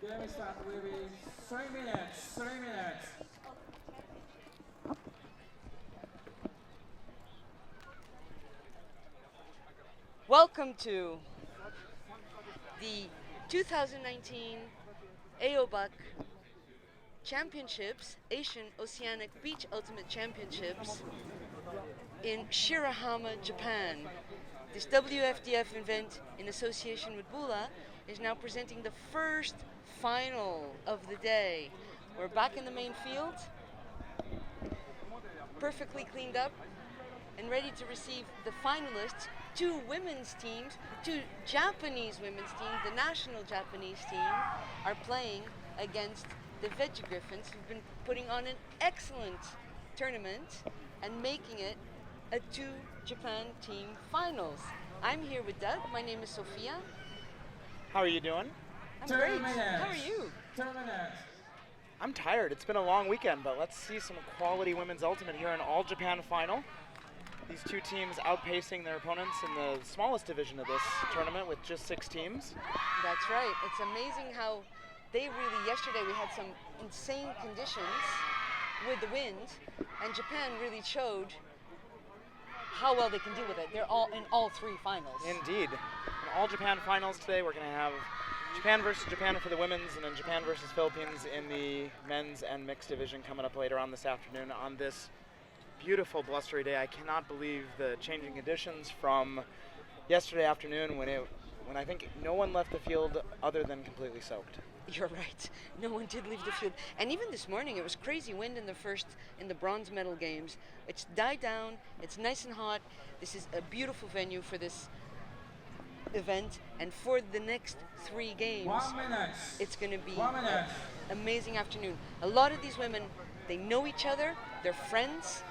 Game start will be 3 minutes, 3 minutes. Welcome to the 2019 AOBUC Championships, Asian Oceanic Beach Ultimate Championships in Shirahama, Japan. This WFDF event in association with BULA is now presenting the first final of the day. We're back in the main field, perfectly cleaned up and ready to receive the finalists. Two women's teams, two Japanese women's teams, the national Japanese team are playing against the Vegegriffons, who've been putting on an excellent tournament and making it a two Japan team finals. I'm here with Doug. My name is Sophia. How are you doing? I'm great. How are you? I'm tired. It's been a long weekend, but let's see some quality women's ultimate here in All Japan final. These two teams outpacing their opponents in the smallest division of this tournament with just 6 teams. That's right. It's amazing how they really, yesterday we had some insane conditions with the wind, and Japan really showed how well they can deal with it. They're all in all 3 finals. Indeed. In All Japan finals today, we're going to have Japan versus Japan for the women's, and then Japan versus Philippines in the men's and mixed division coming up later on this afternoon on this beautiful blustery day. I cannot believe the changing conditions from yesterday afternoon when I think no one left the field other than completely soaked. You're right. No one did leave the field. And even this morning, it was crazy wind in the bronze medal games. It's died down. It's nice and hot. This is a beautiful venue for this event. And for the next 3 games, it's going to be an amazing afternoon. A lot of these women, they know each other. They're friends.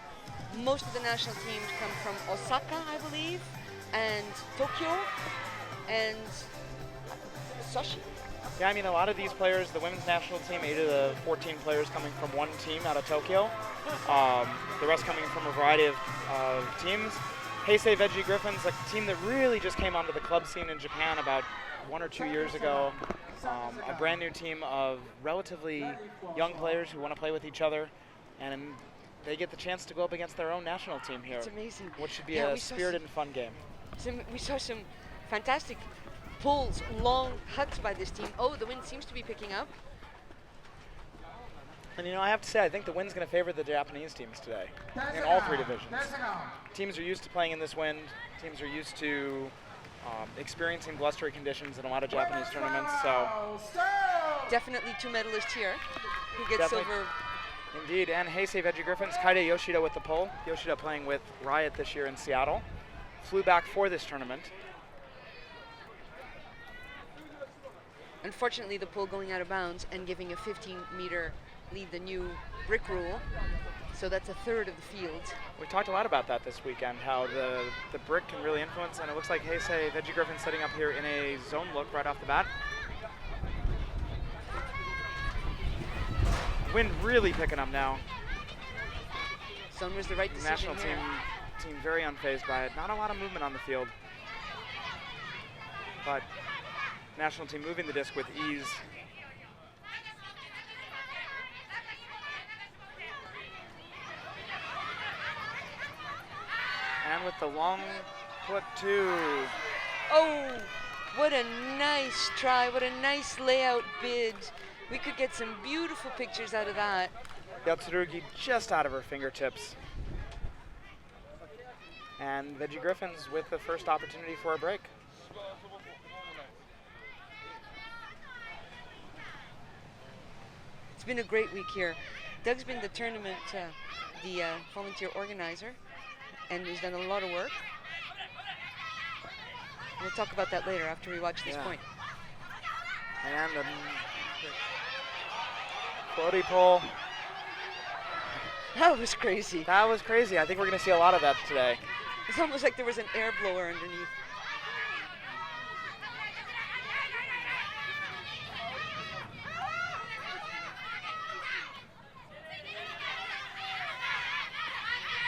Most of the national teams come from Osaka, I believe, and Tokyo, and Sochi. Yeah, I mean, a lot of these players, the women's national team, 8 of the 14 players coming from one team out of Tokyo. The rest coming from a variety of teams. Heisei Vegegriffons, a team that really just came onto the club scene in Japan about 1 or 2 years ago. A brand new team of relatively young players who want to play with each other, and they get the chance to go up against their own national team here. It's amazing. Which should be a spirited and fun game. We saw some fantastic pulls, long hugs by this team. Oh, the wind seems to be picking up. And I have to say, I think the wind's going to favor the Japanese teams today in all 3 divisions. Teams are used to playing in this wind. Teams are used to experiencing blustery conditions in a lot of Japanese tournaments. So definitely 2 medalists here who get silver. Indeed, and Heisei Vegegriffons, Kaide Yoshida with the pull. Yoshida playing with Riot this year in Seattle. Flew back for this tournament. Unfortunately, the pull going out of bounds and giving a 15-meter lead, the new brick rule. So that's a third of the field. We talked a lot about that this weekend, how the brick can really influence, and it looks like Heisei Vegegriffons setting up here in a zone look right off the bat. Wind really picking up now. Zone was the right decision. National team very unfazed by it. Not a lot of movement on the field, but national team moving the disc with ease. And with the long put two. Oh, what a nice try. What a nice layout bid. We could get some beautiful pictures out of that. Yatsurugi just out of her fingertips. And Vegegriffons with the first opportunity for a break. It's been a great week here. Doug's been the tournament, the volunteer organizer, and he's done a lot of work. We'll talk about that later after we watch this point. And a floaty pole. That was crazy. That was crazy. I think we're going to see a lot of that today. It's almost like there was an air blower underneath.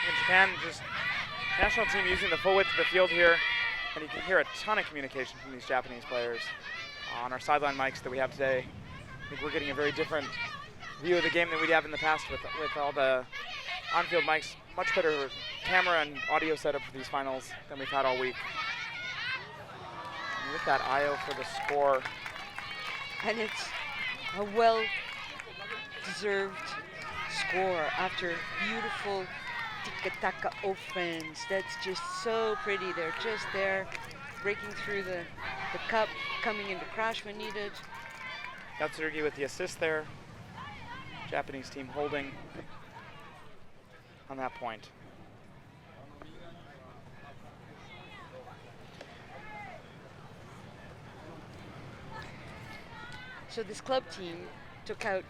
In Japan, just national team using the full width of the field here, and you can hear a ton of communication from these Japanese players on our sideline mics that we have today. I think we're getting a very different view of the game than we'd have in the past with all the on-field mics. Much better camera and audio setup for these finals than we've had all week. And with that IO for the score. And it's a well-deserved score after beautiful tiki-taka offense. That's just so pretty. They're just there, breaking through the cup, coming into crash when needed. Yatsurugi with the assist there. Japanese team holding on that point. So this club team took out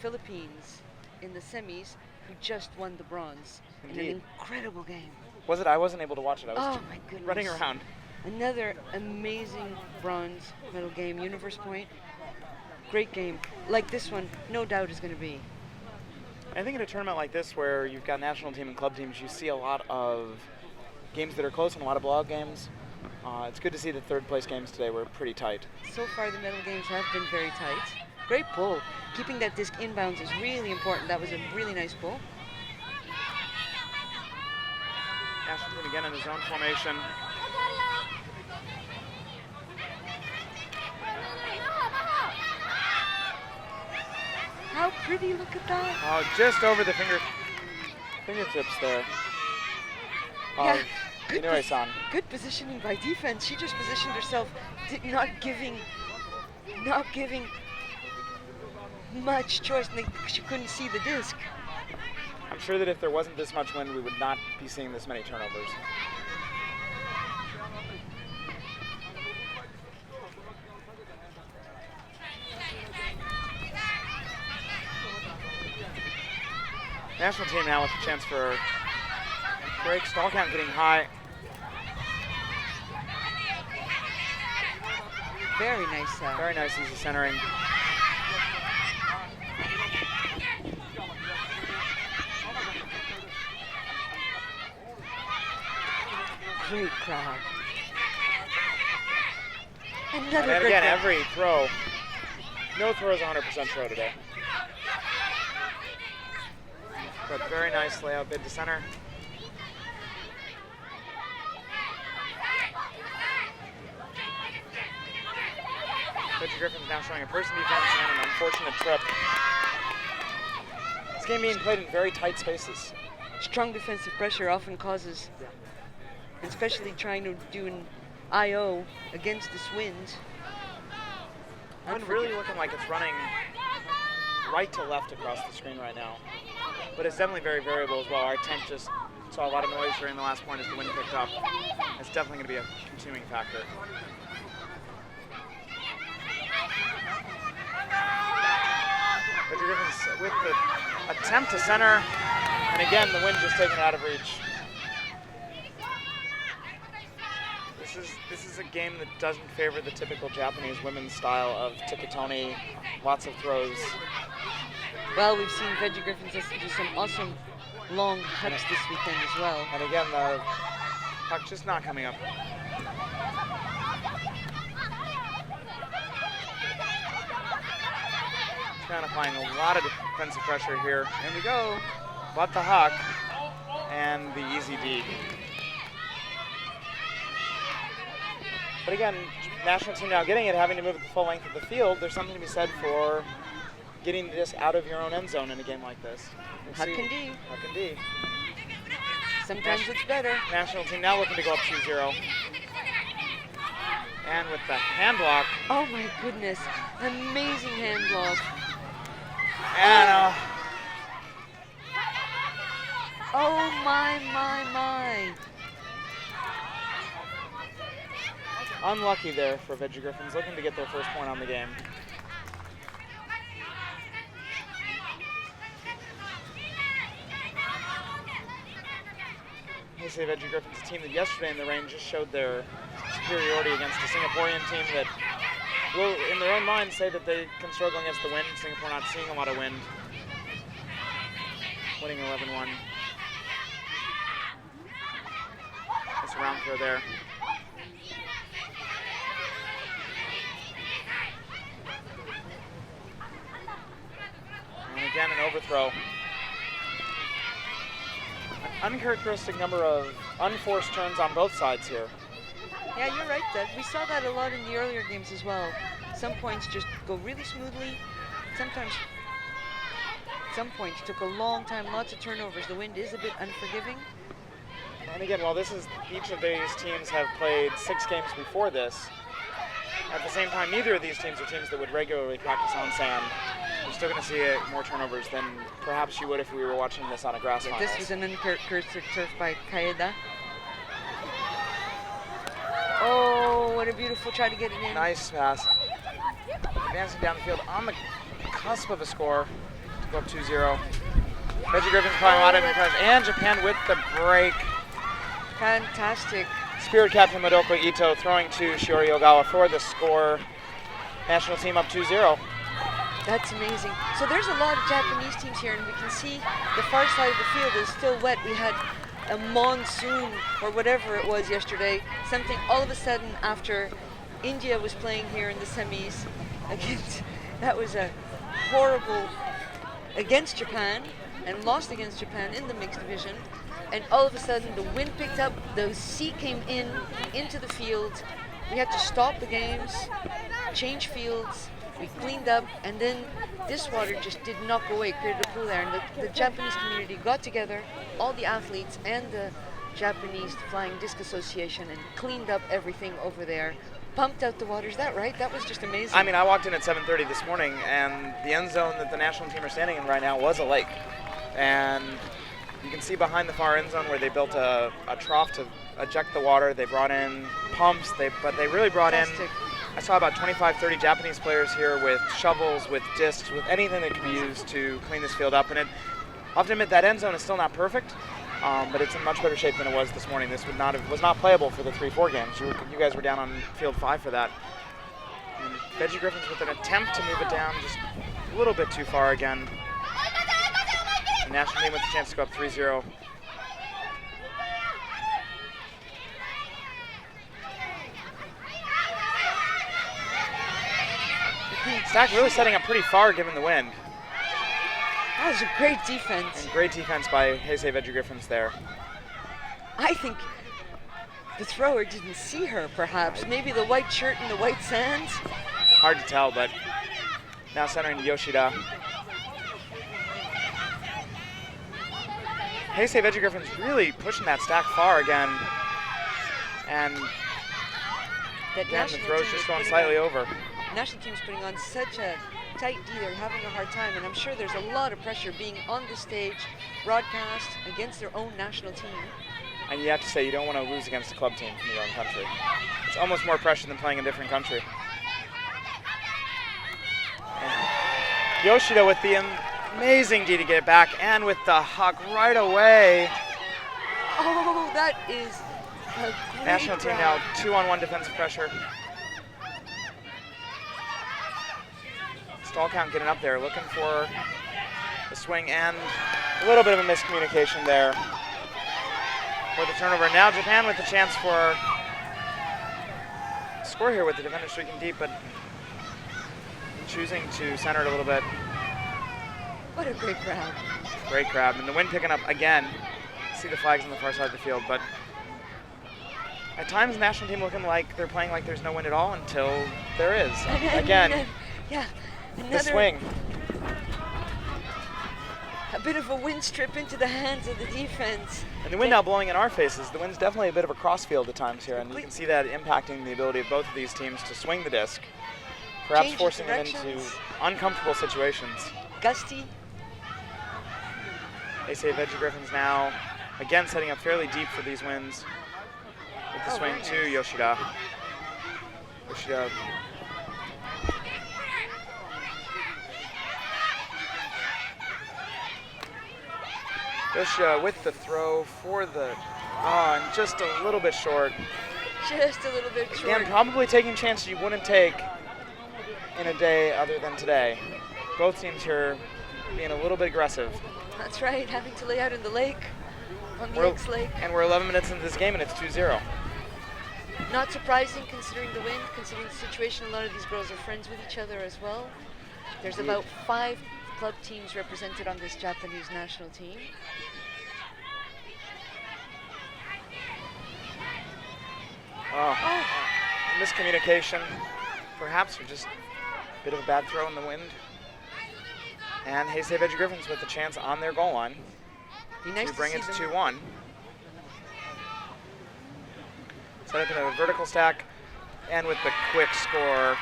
Philippines in the semis, who just won the bronze. Indeed. In an incredible game. Was it? I wasn't able to watch it. I was my goodness. running around. Another amazing bronze medal game. Universe point. Great game. Like this one, no doubt is going to be. I think in a tournament like this where you've got national team and club teams, you see a lot of games that are close and a lot of blowout games. It's good to see the third place games today were pretty tight. So far the medal games have been very tight. Great pull. Keeping that disc inbounds is really important. That was a really nice pull. National team again in the zone formation. How pretty, look at that. Oh, just over the fingertips there. Yeah, Inoue-san. good positioning by defense. She just positioned herself, not giving much choice. She couldn't see the disc. I'm sure that if there wasn't this much wind, we would not be seeing this many turnovers. National team now with a chance for break. Stall count getting high. Very nice. Very nice easy centering. Great crowd. And Another then great again, crowd. every throw. No throw is 100% throw today. But very nice layout bid to center. Vegegriffons now showing a person defense and an unfortunate trip. This game being played in very tight spaces. Strong defensive pressure often causes, especially trying to do an IO against this wind. Wind really looking like it's running right to left across the screen right now. But it's definitely very variable as well. Our tent just saw a lot of noise during the last point as the wind picked up. It's definitely going to be a consuming factor. Vegegriffons with the attempt to center, and again the wind just taken out of reach. This is a game that doesn't favor the typical Japanese women's style of tikatoni, lots of throws. Well, we've seen Vegegriffons do some awesome long hucks this weekend as well. And again, the puck just not coming up. Japan applying a lot of defensive pressure here. There we go. but the huck and the easy D. But again, national team now getting it, having to move it the full length of the field. There's something to be said for getting this out of your own end zone in a game like this. Huck and D. Huck and D. Sometimes it's better. National team now looking to go up 2-0. And with the hand block. Oh my goodness. Amazing hand block. And oh my. unlucky there for Vegegriffons, looking to get their first point on the game. Heisei Vegegriffons, a team that yesterday in the rain just showed their superiority against a Singaporean team that will, in their own minds, say that they can struggle against the wind. Singapore not seeing a lot of wind. Winning 11-1. Nice round throw there. And again, an overthrow. An uncharacteristic number of unforced turns on both sides here. Yeah, you're right, Doug. We saw that a lot in the earlier games as well. Some points just go really smoothly. Sometimes some points took a long time, lots of turnovers. The wind is a bit unforgiving. And again, while this is, each of these teams have played 6 games before this, at the same time, neither of these teams are teams that would regularly practice on sand. You're still going to see more turnovers than perhaps you would if we were watching this on a grass finals. This was an uncharacteristic turf by Kaeda. Oh, what a beautiful try to get it in. Nice pass. Advancing down the field on the cusp of a score to go up 2-0. Vegegriffons playing out in the press, and Japan with the break. Fantastic. Spirit captain Madoko Ito throwing to Shiori Ogawa for the score. National team up 2-0. That's amazing. So there's a lot of Japanese teams here, and we can see the far side of the field is still wet. We had a monsoon or whatever it was yesterday. Something all of a sudden after India was playing here in the semis against, that was a horrible against Japan and lost against Japan in the mixed division. And all of a sudden the wind picked up, the sea came into the field. We had to stop the games, change fields. We cleaned up, and then this water just did not go away, created a pool there. And the Japanese community got together, all the athletes and the Japanese Flying Disc Association, and cleaned up everything over there, pumped out the water. Is that right? That was just amazing. I mean, I walked in at 7:30 this morning, and the end zone that the national team are standing in right now was a lake. And you can see behind the far end zone where they built a trough to eject the water. They brought in pumps, but they really brought Fantastic. I saw about 25, 30 Japanese players here with shovels, with discs, with anything that could be used to clean this field up. And I have to admit, that end zone is still not perfect, but it's in much better shape than it was this morning. This was not playable for the 3-4 games. You guys were down on field 5 for that. And Vegegriffons with an attempt to move it down just a little bit too far again. The national team with a chance to go up 3-0. Stack really setting up pretty far given the wind. That was a great defense. And great defense by Heisei Vegegriffons there. I think the thrower didn't see her, perhaps. Maybe the white shirt and the white sands. Hard to tell, but now centering to Yoshida. Heisei Vegegriffons really pushing that stack far again. And again, the throw's just going slightly over. National team's putting on such a tight D, they're having a hard time, and I'm sure there's a lot of pressure being on the stage, broadcast against their own national team. And you have to say, you don't want to lose against a club team from your own country. It's almost more pressure than playing in a different country. And Yoshida with the amazing D to get it back, and with the huck right away. Oh, that is a great National team grab. now 2-on-1 defensive pressure. Stall count getting up there, looking for the swing, and a little bit of a miscommunication there for the turnover. Now Japan with the chance for a score here with the defender streaking deep, but choosing to center it a little bit. What a great grab. Great grab. And the wind picking up again. See the flags on the far side of the field, but at times the national team looking like they're playing like there's no wind at all until there is. Again, yeah, the swing. A bit of a wind strip into the hands of the defense. And the wind now blowing in our faces. The wind's definitely a bit of a crossfield at times here, and you can see that impacting the ability of both of these teams to swing the disc, perhaps forcing them into uncomfortable situations. Gusty. Heisei Vegegriffons now again setting up fairly deep for these winds with the swing to Yoshida. Yoshida with the throw for the, and just a little bit short. Just a little bit short. Again, probably taking chances you wouldn't take in a day other than today. Both teams here being a little bit aggressive. That's right, having to lay out in the lake, on the X-Lake. And we're 11 minutes into this game and it's 2-0. Not surprising considering the wind, considering the situation. A lot of these girls are friends with each other as well. There's about 5 club teams represented on this Japanese national team. Miscommunication, perhaps, or just a bit of a bad throw in the wind. And Heisei Vegegriffons with the chance on their goal line to bring it to 2-1. Set up in a vertical stack, and with the quick score.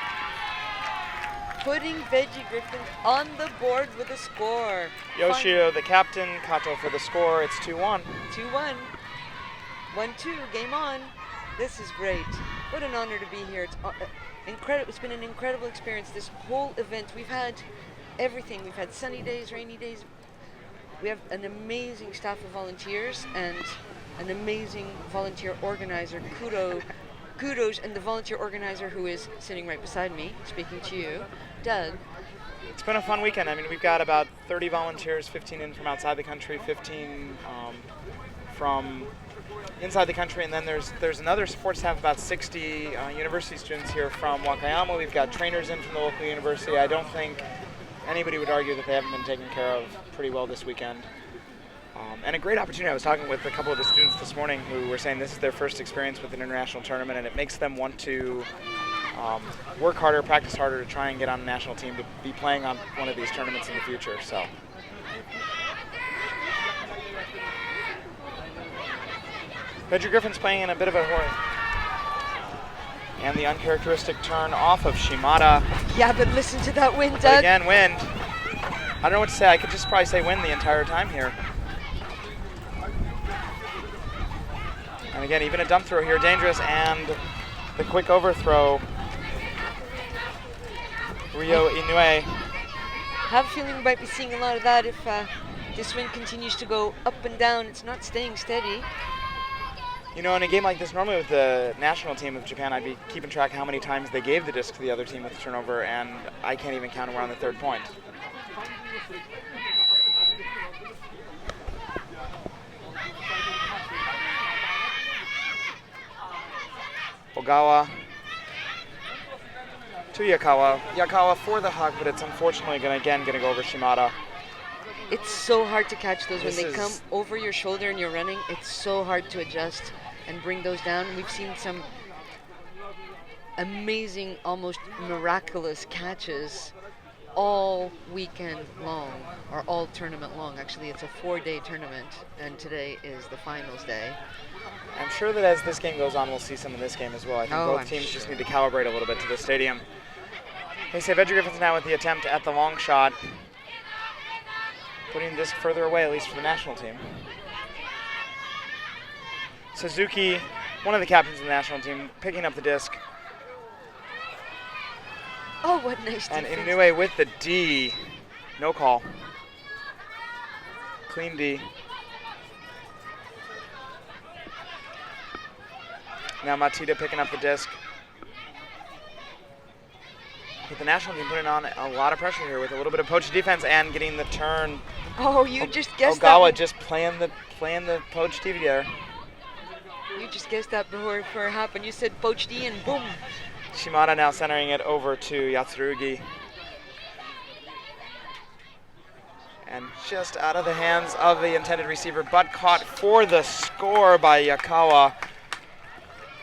Putting Vegegriffons on the board with a score. Yoshio, the captain, Kato for the score. It's 2-1. 2-1. 1-2, game on. This is great. What an honor to be here. It's incredible. It's been an incredible experience. This whole event, we've had everything. We've had sunny days, rainy days. We have an amazing staff of volunteers and an amazing volunteer organizer. Kudos, and the volunteer organizer who is sitting right beside me, speaking to you, Doug. It's been a fun weekend. I mean, we've got about 30 volunteers, 15 in from outside the country, 15 from inside the country, and then there's another support staff of about 60 university students here from Wakayama. We've got trainers in from the local university. I don't think anybody would argue that they haven't been taken care of pretty well this weekend. And a great opportunity. I was talking with a couple of the students this morning who were saying this is their first experience with an international tournament, and it makes them want to work harder, practice harder to try and get on a national team to be playing on one of these tournaments in the future. So. Vegegriffons playing in a bit of a hurry. And the uncharacteristic turn off of Shimada. Yeah, but listen to that wind, Doug. But again, wind. I don't know what to say. I could just probably say wind the entire time here. And again, even a dump throw here, dangerous, and the quick overthrow. Ryo Inoue. I have a feeling we might be seeing a lot of that if this wind continues to go up and down. It's not staying steady. You know, in a game like this, normally with the national team of Japan, I'd be keeping track how many times they gave the disc to the other team with the turnover, and I can't even count around the third point. Ogawa to Yakawa. Yakawa for the hug, but it's unfortunately going to go over Shimada. It's so hard to catch those when they come over your shoulder and you're running. It's so hard to adjust and bring those down. We've seen some amazing, almost miraculous catches all weekend long, or all tournament long. Actually, it's a 4-day tournament, and today is the finals day. I'm sure that as this game goes on, we'll see some in this game as well. I think both teams just need to calibrate a little bit to the stadium. Heisei Vegegriffons now with the attempt at the long shot, putting this further away, at least for the national team. Suzuki, one of the captains of the national team, picking up the disc. Oh, what nice And defense. Inoue with the D. No call. Clean D. Now Matida picking up the disc. But the national team putting on a lot of pressure here with a little bit of poach defense and getting the turn. Oh, you just guessed Ogawa that. just playing the poach TV there. You just guessed that before it happened. You said poach D and boom. Shimada now centering it over to Yatsurugi. And just out of the hands of the intended receiver, but caught for the score by Yakawa.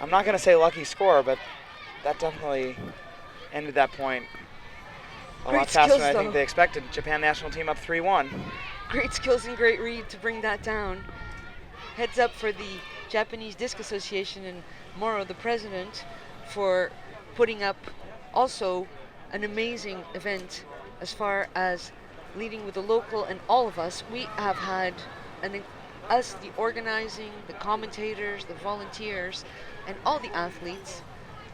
I'm not going to say lucky score, but that definitely ended that point a lot faster than I think they expected. Japan national team up 3-1. Great skills and great read to bring that down. Heads up for the Japanese Disc Association and Moro, the president, for putting up also an amazing event as far as leading with the local and all of us. We have had, us, the organizing, the commentators, the volunteers, and all the athletes,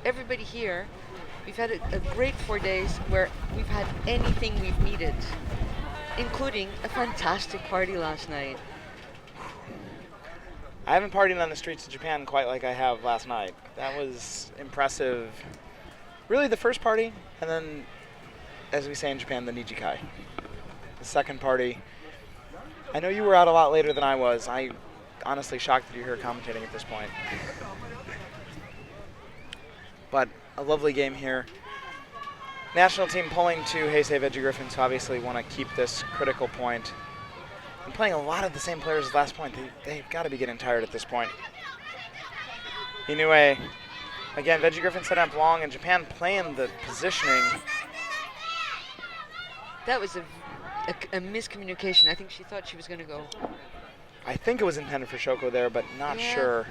everybody here, we've had a great 4 days where we've had anything we've needed, including a fantastic party last night. I haven't partied on the streets of Japan quite like I have last night. That was impressive. Really the first party, and then, as we say in Japan, the Nijikai. The second party. I know you were out a lot later than I was. I honestly shocked that you're here commentating at this point. But a lovely game here. National team pulling to Heisei Vegegriffons, who obviously want to keep this critical point. And playing a lot of the same players as last point. They've got to be getting tired at this point. Inoue, again, Vegegriffons set up long, and Japan playing the positioning. That was a miscommunication. I think she thought she was going to go. I think it was intended for Shoko there, but not sure.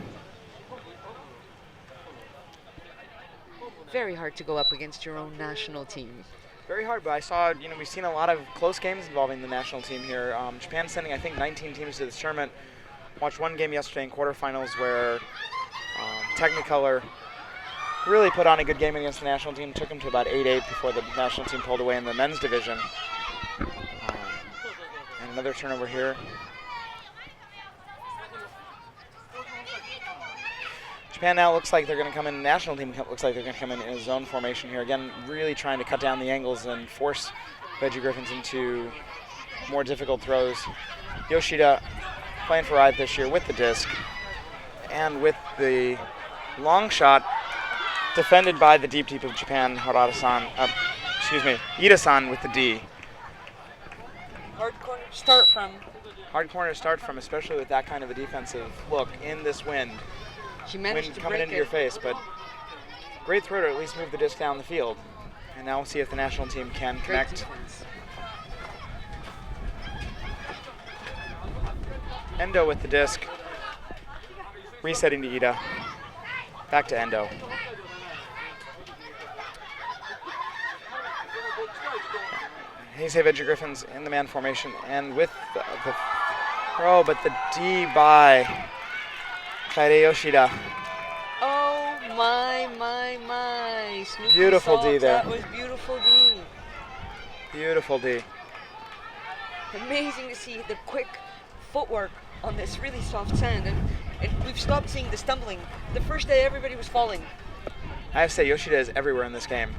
Very hard to go up against your own national team. Very hard, but I saw, we've seen a lot of close games involving the national team here. Japan sending, I think, 19 teams to this tournament. Watched one game yesterday in quarterfinals where Technicolor really put on a good game against the national team. Took them to about 8-8 before the national team pulled away in the men's division. And another turnover here. Japan now looks like they're going to come in, the national team looks like they're going to come in a zone formation here. Again, really trying to cut down the angles and force Vegegriffons into more difficult throws. Yoshida playing for Ride this year with the disc and with the long shot defended by the deep of Japan, Ida-san with the D. Hard corner to start from. Hard corner to start from, especially with that kind of a defensive look in this wind. She managed Wind to coming break into it. your face, but great throw to at least move the disc down the field. And now we'll see if the national team can Great connect. defense. Endo with the disc. Resetting to Ida. Back to Endo. Heisei Vegegriffons in the man formation and with the throw, but the D by Kaede Yoshida. Oh my. Snoopy Beautiful salt, D there. That was beautiful D. Beautiful D. Amazing to see the quick footwork on this really soft sand, and we've stopped seeing the stumbling. The first day everybody was falling. I have to say, Yoshida is everywhere in this game.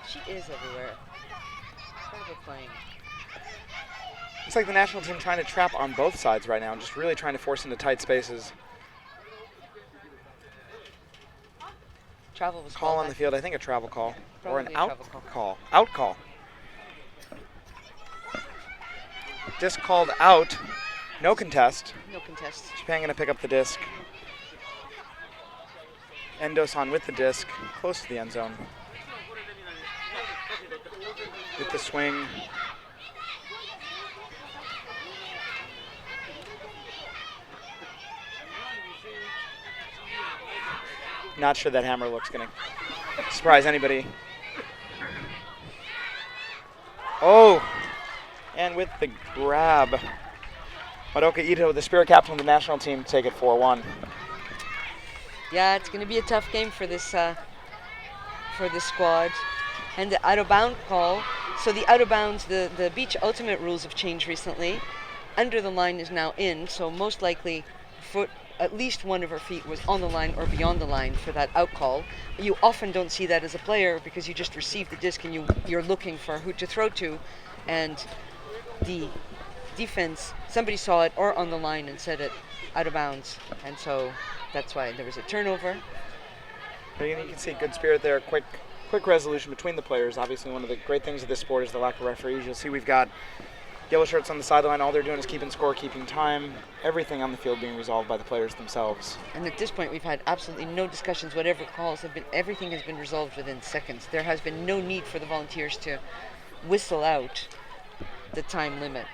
She is everywhere. Incredible playing. It's like the national team trying to trap on both sides right now, just really trying to force into tight spaces. Travel was Call called, on the field, I think a travel call. Or an Probably a out travel call. Out call. Disc called out. No contest. No contest. Japan going to pick up the disc. Endo-san with the disc, close to the end zone. With the swing. Not sure that hammer look's going to surprise anybody. Oh, and with the grab, Madoka Ito, the spirit captain of the national team, take it 4-1. Yeah, it's going to be a tough game for this squad. And the out of bound call. So the out of bounds, the beach ultimate rules have changed recently. Under the line is now in, so most likely at least one of her feet was on the line or beyond the line for that out call. You often don't see that as a player because you just receive the disc and you're looking for who to throw to, and the defense, somebody saw it or on the line and said it out of bounds, and so that's why there was a turnover. You can see good spirit there, quick quick resolution between the players. Obviously, one of the great things of this sport is the lack of referees. You'll see we've got yellow shirts on the sideline. All they're doing is keeping score, keeping time, everything on the field being resolved by the players themselves. And at this point, we've had absolutely no discussions. Whatever calls have been, everything has been resolved within seconds. There has been no need for the volunteers to whistle out the time limit.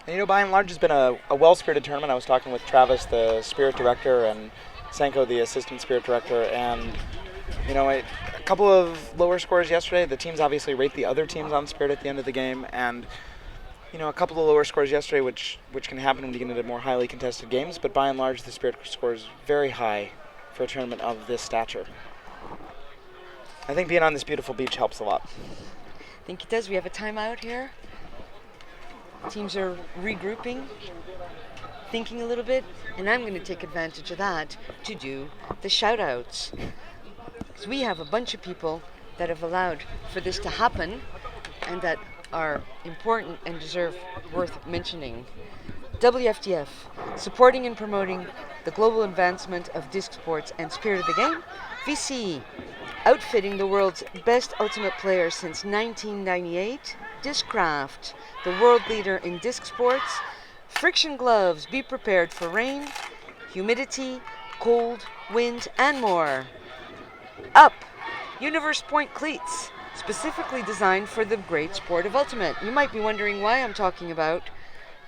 And, you know, by and large, it's been a well-spirited tournament. I was talking with Travis, the spirit director, and Senko, the assistant spirit director, and, you know, a couple of lower scores yesterday. The teams obviously rate the other teams on spirit at the end of the game, and, you know, a couple of lower scores yesterday, which can happen when you get into more highly contested games, but by and large, the spirit score is very high for a tournament of this stature. I think being on this beautiful beach helps a lot. I think it does. We have a timeout here. Teams are regrouping, thinking a little bit, and I'm going to take advantage of that to do the shout-outs. Because we have a bunch of people that have allowed for this to happen and that are important and deserve worth mentioning. WFDF, supporting and promoting the global advancement of disc sports and spirit of the game. VC, outfitting the world's best ultimate players since 1998. Discraft, the world leader in disc sports. Friction gloves, be prepared for rain, humidity, cold, wind, and more. Up, Universe Point cleats, specifically designed for the great sport of ultimate. You might be wondering why I'm talking about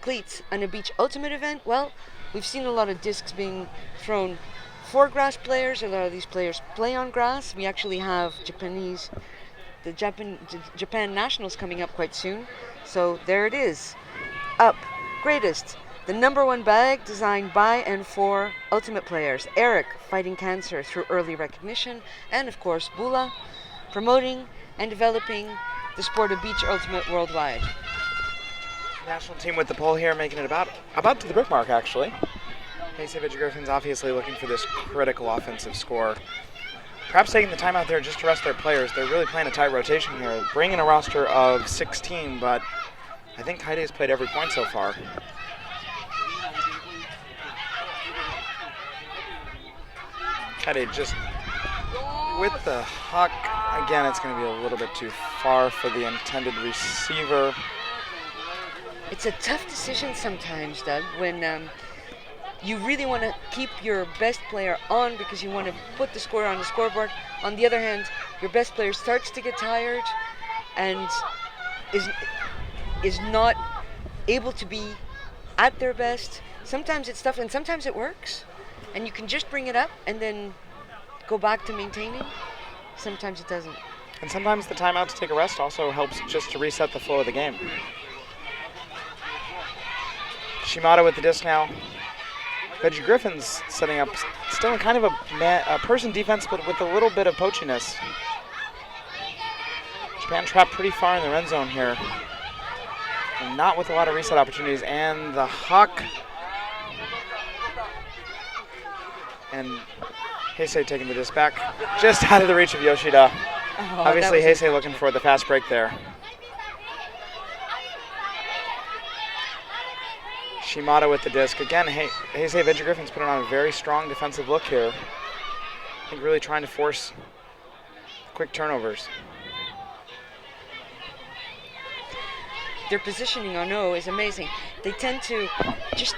cleats on a beach ultimate event. Well, we've seen a lot of discs being thrown for grass players. A lot of these players play on grass. We actually have the Japan Nationals coming up quite soon. So there it is. Up, greatest, the #1 bag designed by and for ultimate players. Eric, fighting cancer through early recognition. And of course, BULA, promoting and developing the sport of beach ultimate worldwide. National team with the pole here, making it about to the brick mark, actually. Heisei Vegegriffons obviously looking for this critical offensive score. Perhaps taking the time out there just to rest their players. They're really playing a tight rotation here, bringing a roster of 16, but I think Heisei's played every point so far. Heisei just with the huck. Again, it's going to be a little bit too far for the intended receiver. It's a tough decision sometimes, Doug, when you really want to keep your best player on because you want to put the score on the scoreboard. On the other hand, your best player starts to get tired and is not able to be at their best. Sometimes it's tough and sometimes it works. And you can just bring it up and then go back to maintaining. Sometimes it doesn't. And sometimes the timeout to take a rest also helps just to reset the flow of the game. Shimada with the disc now. Vegegriffons setting up still kind of a person defense, but with a little bit of poachiness. Japan trapped pretty far in the red zone here. And not with a lot of reset opportunities. And the huck. And Heisei taking the disc back just out of the reach of Yoshida. Oh, obviously, Heisei looking for the fast break there. Shimada with the disc. Again, Heisei Vegegriffons putting on a very strong defensive look here. I think really trying to force quick turnovers. Their positioning on O is amazing. They tend to just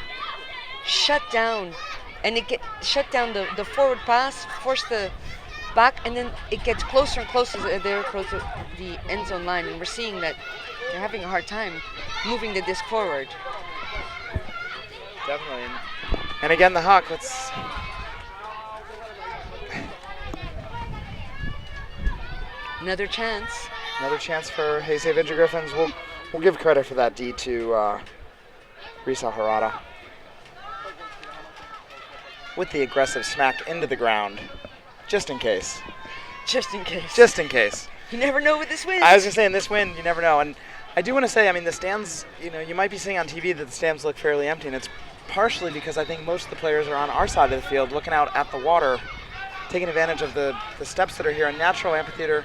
shut down and shut down the forward pass, force the back, and then it gets closer and closer as they approach the end zone line. And we're seeing that they're having a hard time moving the disc forward. Definitely. And again, the huck. Let's. Another chance. Another chance for Heisei Vegegriffons. We'll give credit for that D to Risa Harada. With the aggressive smack into the ground, just in case. Just in case. Just in case. You never know with this wind. I was going to say, in this wind, you never know. And I do want to say, I mean, the stands, you might be seeing on TV that the stands look fairly empty, and it's partially because I think most of the players are on our side of the field looking out at the water, taking advantage of the steps that are here. A natural amphitheater.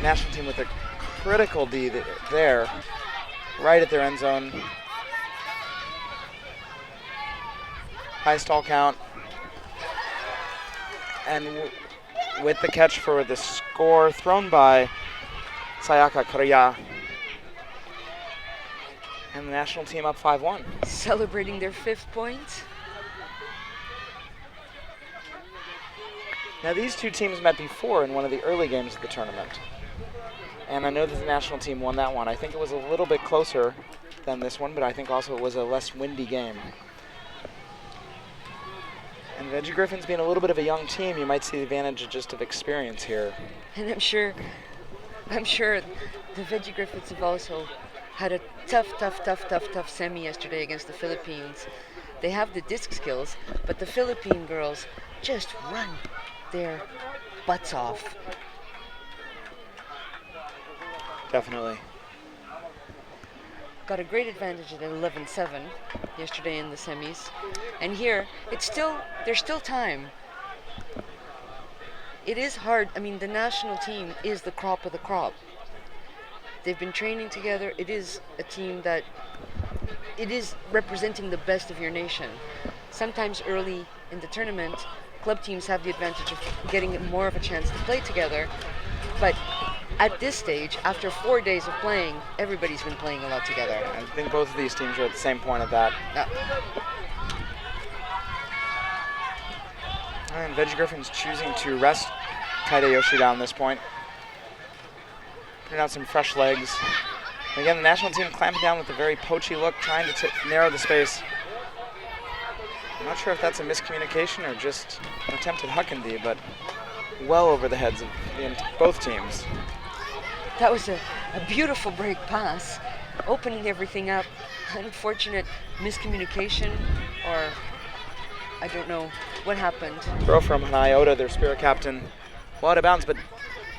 National team with a critical D there, right at their end zone. High stall count. And with the catch for the score thrown by Sayaka Korea. And the national team up 5-1. Celebrating their 5th point. Now these two teams met before in one of the early games of the tournament. And I know that the national team won that one. I think it was a little bit closer than this one, but I think also it was a less windy game. And Vegegriffons being a little bit of a young team, you might see the advantage of experience here. And I'm sure the Vegegriffons have also had a tough semi yesterday against the Philippines. They have the disc skills, but the Philippine girls just run their butts off. Definitely. Got a great advantage at 11-7 yesterday in the semis. And here, there's still time. It is hard. I mean, the national team is the crop of the crop. They've been training together. It is a team that it is representing the best of your nation. Sometimes early in the tournament, club teams have the advantage of getting more of a chance to play together. But at this stage, after 4 days of playing, everybody's been playing a lot together. I think both of these teams are at the same point of that. Yeah. And Vegegriffons choosing to rest Kaide Yoshida on this point. Putting out some fresh legs. And again, the national team clamping down with a very poachy look, trying to narrow the space. I'm not sure if that's a miscommunication or just an attempt at Huckendee, but well over the heads of both teams. That was a beautiful break pass, opening everything up. Unfortunate miscommunication, or I don't know what happened. Throw from Hanayota, their spirit captain, well out of bounds, but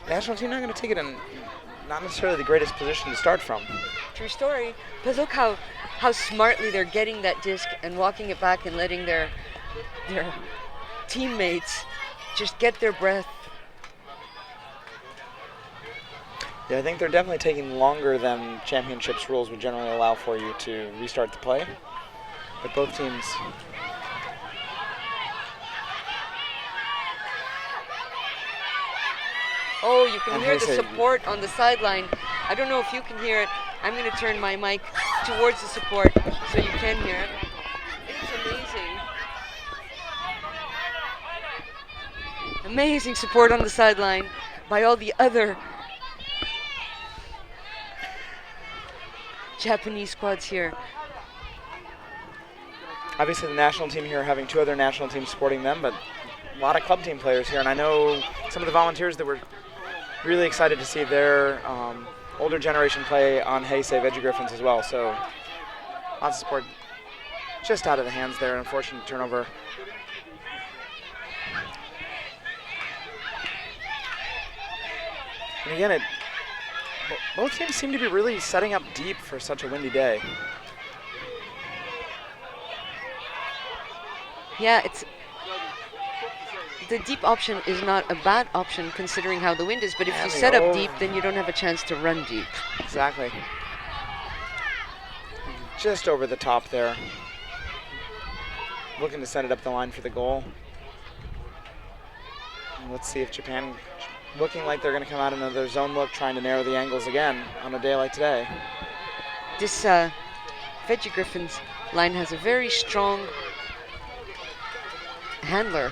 the national team not going to take it in not necessarily the greatest position to start from. True story. But look how smartly they're getting that disc and walking it back and letting their teammates just get their breath. Yeah, I think they're definitely taking longer than championships rules would generally allow for you to restart the play. But both teams. Oh, you can And hear the Heisei. support on the sideline. I don't know if you can hear it. I'm going to turn my mic towards the support so you can hear it. It's amazing. Amazing support on the sideline by all the other Japanese squads here. Obviously the national team here having two other national teams supporting them, but a lot of club team players here. And I know some of the volunteers that were really excited to see their older generation play on Heisei Vegegriffons as well. So lots of support just out of the hands there. Unfortunate turnover. And again, both teams seem to be really setting up deep for such a windy day. Yeah, the deep option is not a bad option considering how the wind is, but if you set up deep, then you don't have a chance to run deep. Exactly. Just over the top there. Looking to send it up the line for the goal. And let's see if Japan, looking like they're going to come out another zone look, trying to narrow the angles again on a day like today. This Vegegriffons line has a very strong handler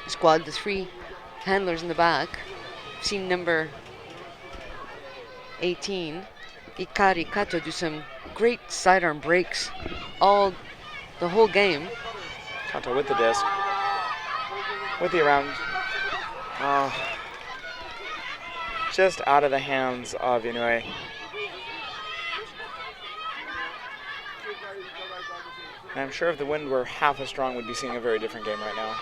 squad, the three handlers in the back. I've seen number 18, Ikari Kato, do some great sidearm breaks the whole game. Kato with the disc. With the around. Just out of the hands of Inoue. And I'm sure if the wind were half as strong, we'd be seeing a very different game right now.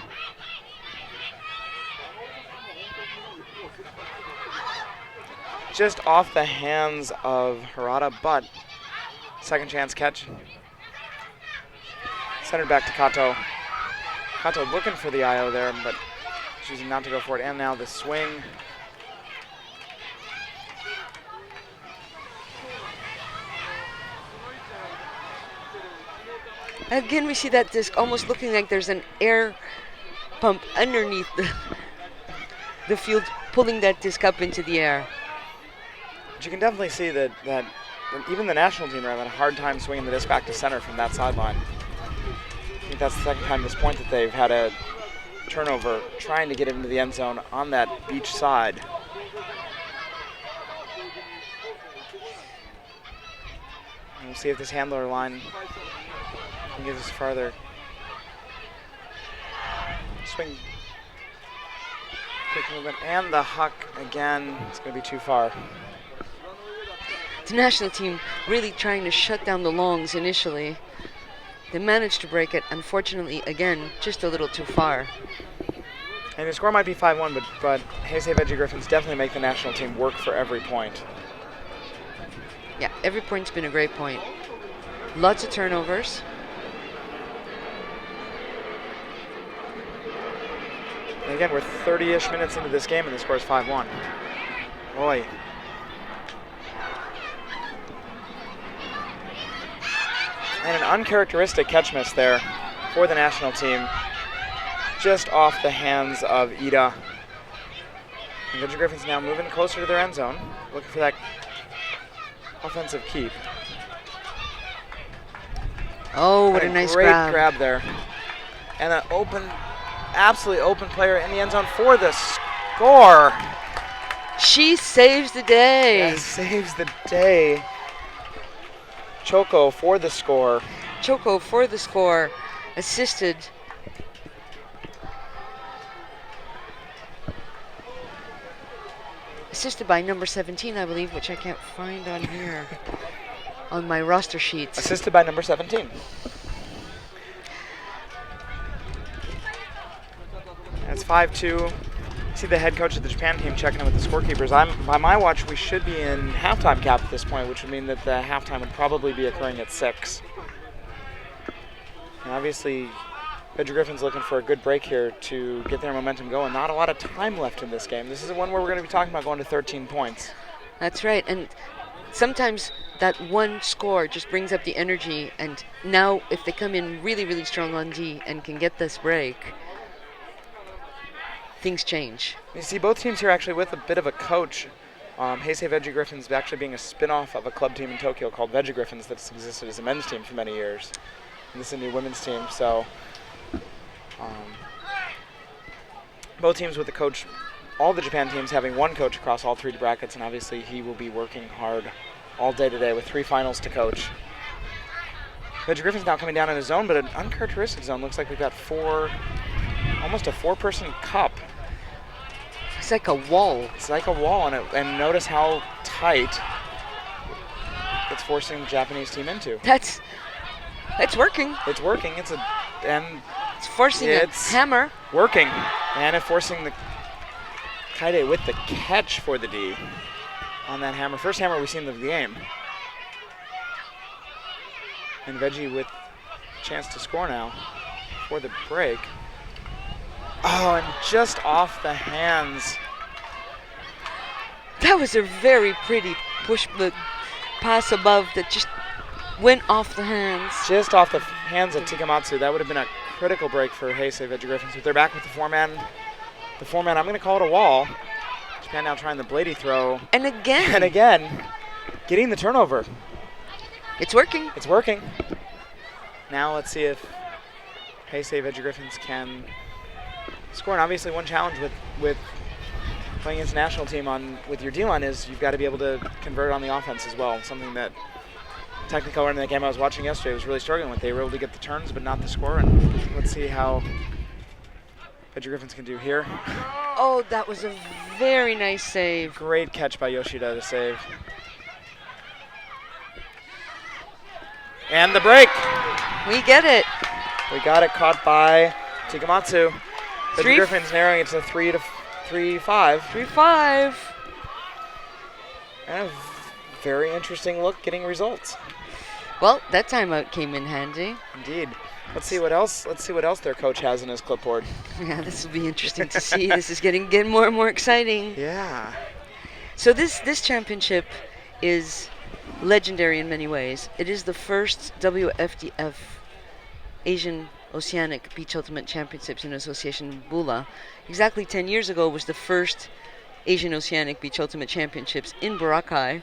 Just off the hands of Harada, but second chance catch. Centered back to Kato. Kato looking for the IO there, but choosing not to go for it. And now the swing. Again, we see that disc almost looking like there's an air pump underneath the field, pulling that disc up into the air. But you can definitely see that even the national team are having a hard time swinging the disc back to center from that sideline. I think that's the second time this point that they've had a turnover trying to get into the end zone on that beach side. And we'll see if this handler line can get us farther. Swing. Quick movement, and the huck again. It's going to be too far. The national team really trying to shut down the longs initially. They managed to break it, unfortunately, again, just a little too far. And the score might be 5-1, but Heisei Vegegriffons definitely make the national team work for every point. Yeah, every point's been a great point. Lots of turnovers. And again, we're 30-ish minutes into this game, and the score is 5-1. Boy. And an uncharacteristic catch miss there for the national team, just off the hands of Ida. And Vegegriffons now moving closer to their end zone, looking for that offensive keep. Oh, what a nice great grab. grab there. And an open, absolutely open player in the end zone for the score. She saves the day. Yes, saves the day. Choco for the score. Choco for the score, assisted. Assisted by number 17, I believe, which I can't find on here, on my roster sheets. Assisted by number 17. That's 5-2. See the head coach of the Japan team checking in with the scorekeepers. By my watch, we should be in halftime cap at this point, which would mean that the halftime would probably be occurring at 6. And obviously, Vegegriffons looking for a good break here to get their momentum going. Not a lot of time left in this game. This is the one where we're going to be talking about going to 13 points. That's right, and sometimes that one score just brings up the energy, and now if they come in really, really strong on D and can get this break, things change. You see both teams here actually with a bit of a coach. Heisei Vegegriffons actually being a spin-off of a club team in Tokyo called Vegegriffons that's existed as a men's team for many years. And this is a new women's team, so both teams with a coach, all the Japan teams having one coach across all 3 brackets, and obviously he will be working hard all day today with 3 finals to coach. Vegegriffons now coming down in a zone, but an uncharacteristic zone. Looks like we've got almost a 4-person cup. It's like a wall. It's like a wall, and notice how tight it's forcing the Japanese team into. It's working. It's working. It's forcing a hammer. Working, and it's forcing the Kaide with the catch for the D on that hammer. First hammer we've seen of the game. And Veggie with a chance to score now for the break. Oh, and just off the hands. That was a very pretty pass above that just went off the hands. Just off the hands of Tikamatsu. That would have been a critical break for Heisei Vegegriffons. But they're back with the 4-man. The 4-man, I'm going to call it a wall. Japan now trying the bladey throw. And again. And again, getting the turnover. It's working. It's working. Now let's see if Heisei Vegegriffons can score. And obviously one challenge with playing against the national team with your D-line is you've got to be able to convert on the offense as well. Something that Technicolor in the game I was watching yesterday was really struggling with. They were able to get the turns but not the score. And let's see how Vegegriffons can do here. Oh, that was a very nice save. Great catch by Yoshida to save. And the break. We get it. We got it caught by Tikamatsu. Vegegriffons narrowing it to 3-5. 3-5. And a very interesting look getting results. Well, that timeout came in handy. Indeed. Let's see what else their coach has in his clipboard. Yeah, this will be interesting to see. This is getting more and more exciting. Yeah. So this championship is legendary in many ways. It is the first WFDF Asian Oceanic Beach Ultimate Championships in association with BULA. Exactly 10 years ago was the first Asian Oceanic Beach Ultimate Championships in Boracay.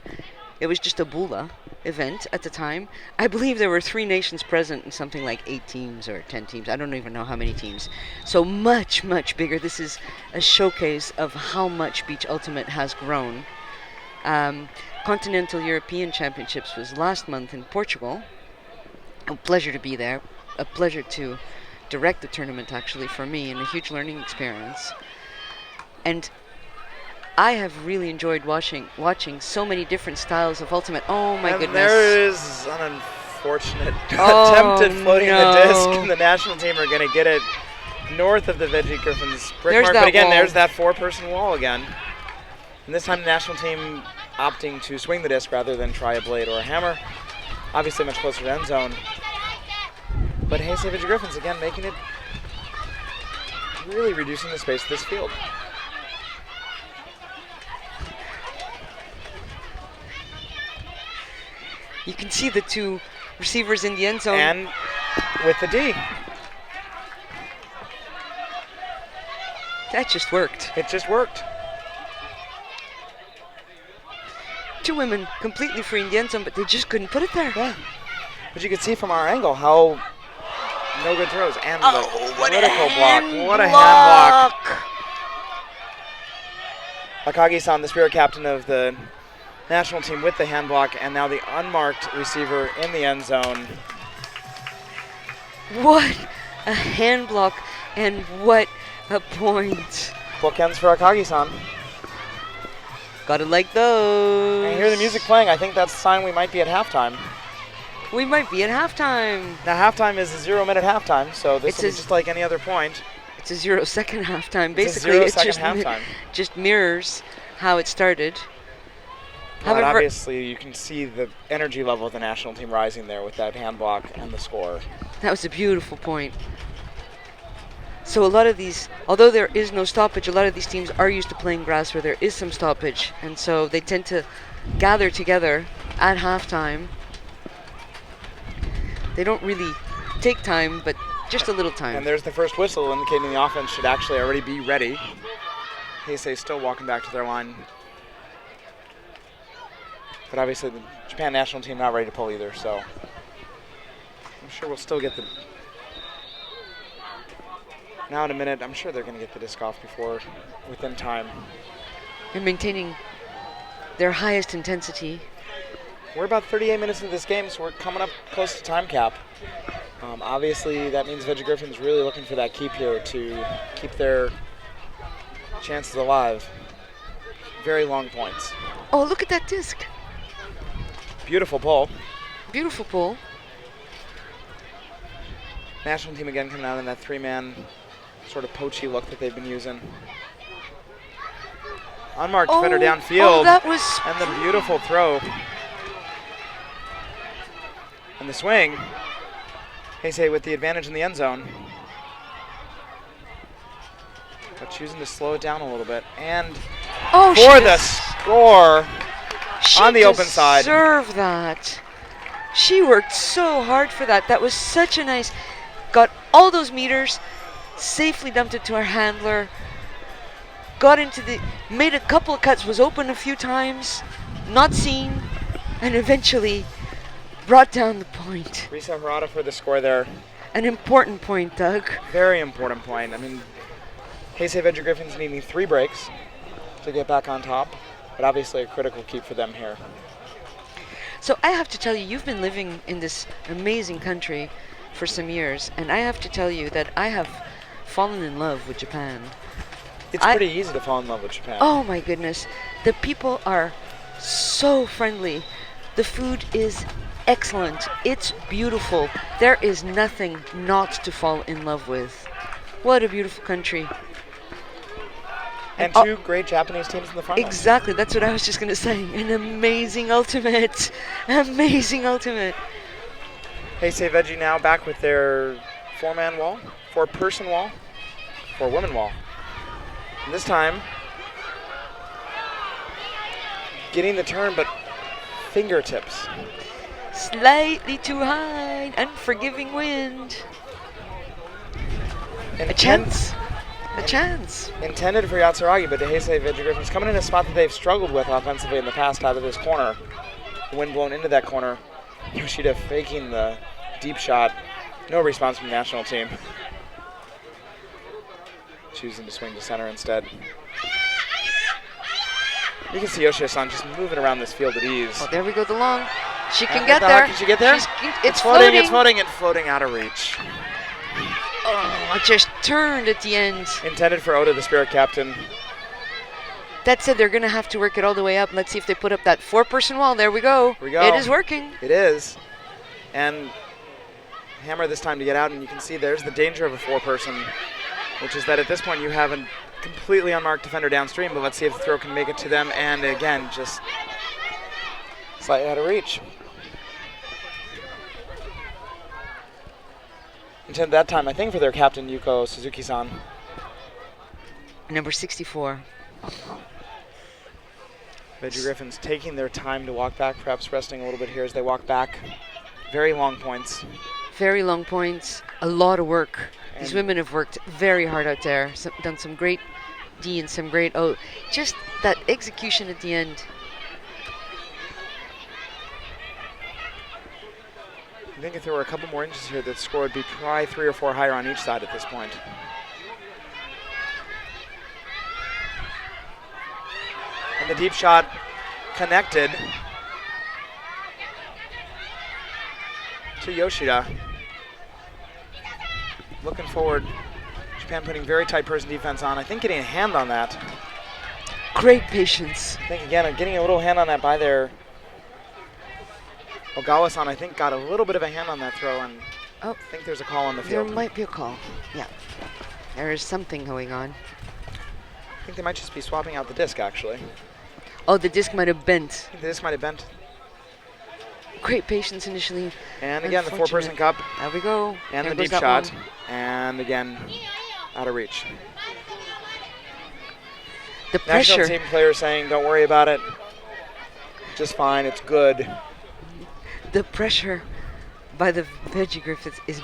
It was just a BULA event at the time. I believe there were 3 nations present and something like 8 teams or 10 teams. I don't even know how many teams. So much, much bigger. This is a showcase of how much Beach Ultimate has grown. Continental European Championships was last month in Portugal. A pleasure to be there. A pleasure to direct the tournament, actually, for me, and a huge learning experience. And I have really enjoyed watching so many different styles of ultimate. Oh my goodness! There is an unfortunate attempt at floating the disc, and the national team are going to get it north of the Vegegriffons brick mark. But again, there's that 4-person wall again. And this time the national team opting to swing the disc rather than try a blade or a hammer. Obviously much closer to end zone. But Heisei Vegegriffons again making it, really reducing the space of this field. You can see the 2 receivers in the end zone. And with the D. That just worked. It just worked. 2 women completely free in the end zone, but they just couldn't put it there. Yeah. But you can see from our angle how no good throws. And the vertical block. What a hand block. Akagi-san, the spirit captain of the national team, with the hand block, and now the unmarked receiver in the end zone. What a hand block, and what a point. Bookends for Akagi-san. Gotta like those. And hear the music playing. I think that's a sign we might be at halftime. We might be at halftime. Now halftime is a 0-minute halftime, so this will be just like any other point. It's a 0-second halftime. Basically, it just mirrors how it started. But obviously, you can see the energy level of the national team rising there with that hand block and the score. That was a beautiful point. So a lot of these, although there is no stoppage, a lot of these teams are used to playing grass where there is some stoppage, and so they tend to gather together at halftime. They don't really take time, but just a little time. And there's the first whistle indicating the offense should actually already be ready. Heisei still walking back to their line. But obviously the Japan national team not ready to pull either, so I'm sure we'll still get the... Now in a minute, I'm sure they're going to get the disc off within time. And maintaining their highest intensity. We're about 38 minutes into this game, so we're coming up close to time cap. Obviously, that means Vegegriffons really looking for that keep here to keep their chances alive. Very long points. Oh, look at that disc. Beautiful pull. Beautiful pull. National team again coming out in that 3-man sort of poachy look that they've been using. Unmarked defender downfield. Oh, that was... And the beautiful throw. And the swing. Heisei with the advantage in the end zone. But choosing to slow it down a little bit. And for the score on the open side. She deserved that. She worked so hard for that. That was such a nice... Got all those meters, safely dumped it to our handler. Got into the... Made a couple of cuts, was open a few times. Not seen. And eventually brought down the point. Risa Harada for the score there. An important point, Doug. Very important point. I mean, Heisei Vegegriffons needing 3 breaks to get back on top, but obviously a critical keep for them here. So I have to tell you, you've been living in this amazing country for some years, and I have to tell you that I have fallen in love with Japan. It's pretty easy to fall in love with Japan. Oh my goodness. The people are so friendly. The food is excellent. It's beautiful. There is nothing not to fall in love with. What a beautiful country. And 2 great Japanese teams in the finals. Exactly. That's what I was just going to say. An amazing ultimate. Amazing ultimate. Heisei Veggie now back with their 4-man wall, 4-person wall, 4-woman wall. And this time, getting the turn, but fingertips. Slightly too high. Unforgiving wind. A chance. A chance. Intended for Yatsuragi, but Heisei Vegegriffons coming in a spot that they've struggled with offensively in the past out of this corner. The wind blown into that corner. Yoshida faking the deep shot. No response from the national team. Choosing to swing to center instead. You can see Yoshida-san just moving around this field at ease. Oh, there we go, the long. She can get there. Can she get there? It's floating. It's floating. It's floating out of reach. Oh, it just turned at the end. Intended for Oda, the spirit captain. That said, they're going to have to work it all the way up. Let's see if they put up that 4-person wall. There we go. Here we go. It is working. It is. And hammer this time to get out, and you can see there's the danger of a 4-person, which is that at this point you have a completely unmarked defender downstream, but let's see if the throw can make it to them, and again, just slightly out of reach. Intended that time, I think, for their captain, Yuko Suzuki-san. Number 64. Vegegriffons taking their time to walk back, perhaps resting a little bit here as they walk back. Very long points. Very long points, a lot of work. These women have worked very hard out there, done some great D and some great O. Just that execution at the end. I think if there were a couple more inches here, the score would be probably 3 or 4 higher on each side at this point. And the deep shot connected to Yoshida. Looking forward, Japan putting very tight person defense on. I think getting a hand on that. Great patience. I think, again, getting a little hand on that by their Ogawa-san, I think, got a little bit of a hand on that throw, and I think there's a call on the field. There might be a call, yeah. There is something going on. I think they might just be swapping out the disc, actually. Oh, the disc might have bent. I think the disc might have bent. Great patience initially. And again, the 4-person cup. There we go. And there the deep shot. And again, out of reach. The pressure. National team players saying, don't worry about it. Just fine, it's good. The pressure by the Vegegriffons is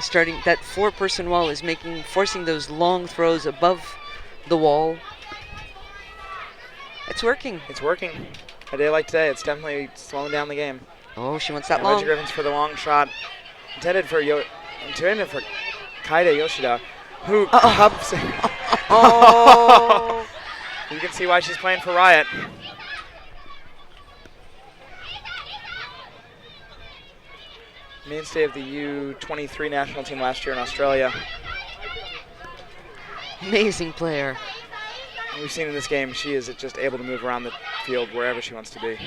starting, that 4-person wall is forcing those long throws above the wall. It's working. It's working. A day like today, it's definitely slowing down the game. Oh, she wants that and long. Vegegriffons for the long shot. Intended for Kaide Yoshida, who cups. Oh. You can see why she's playing for Riot. Mainstay of the U23 national team last year in Australia. Amazing player. And we've seen in this game, she is just able to move around the field wherever she wants to be.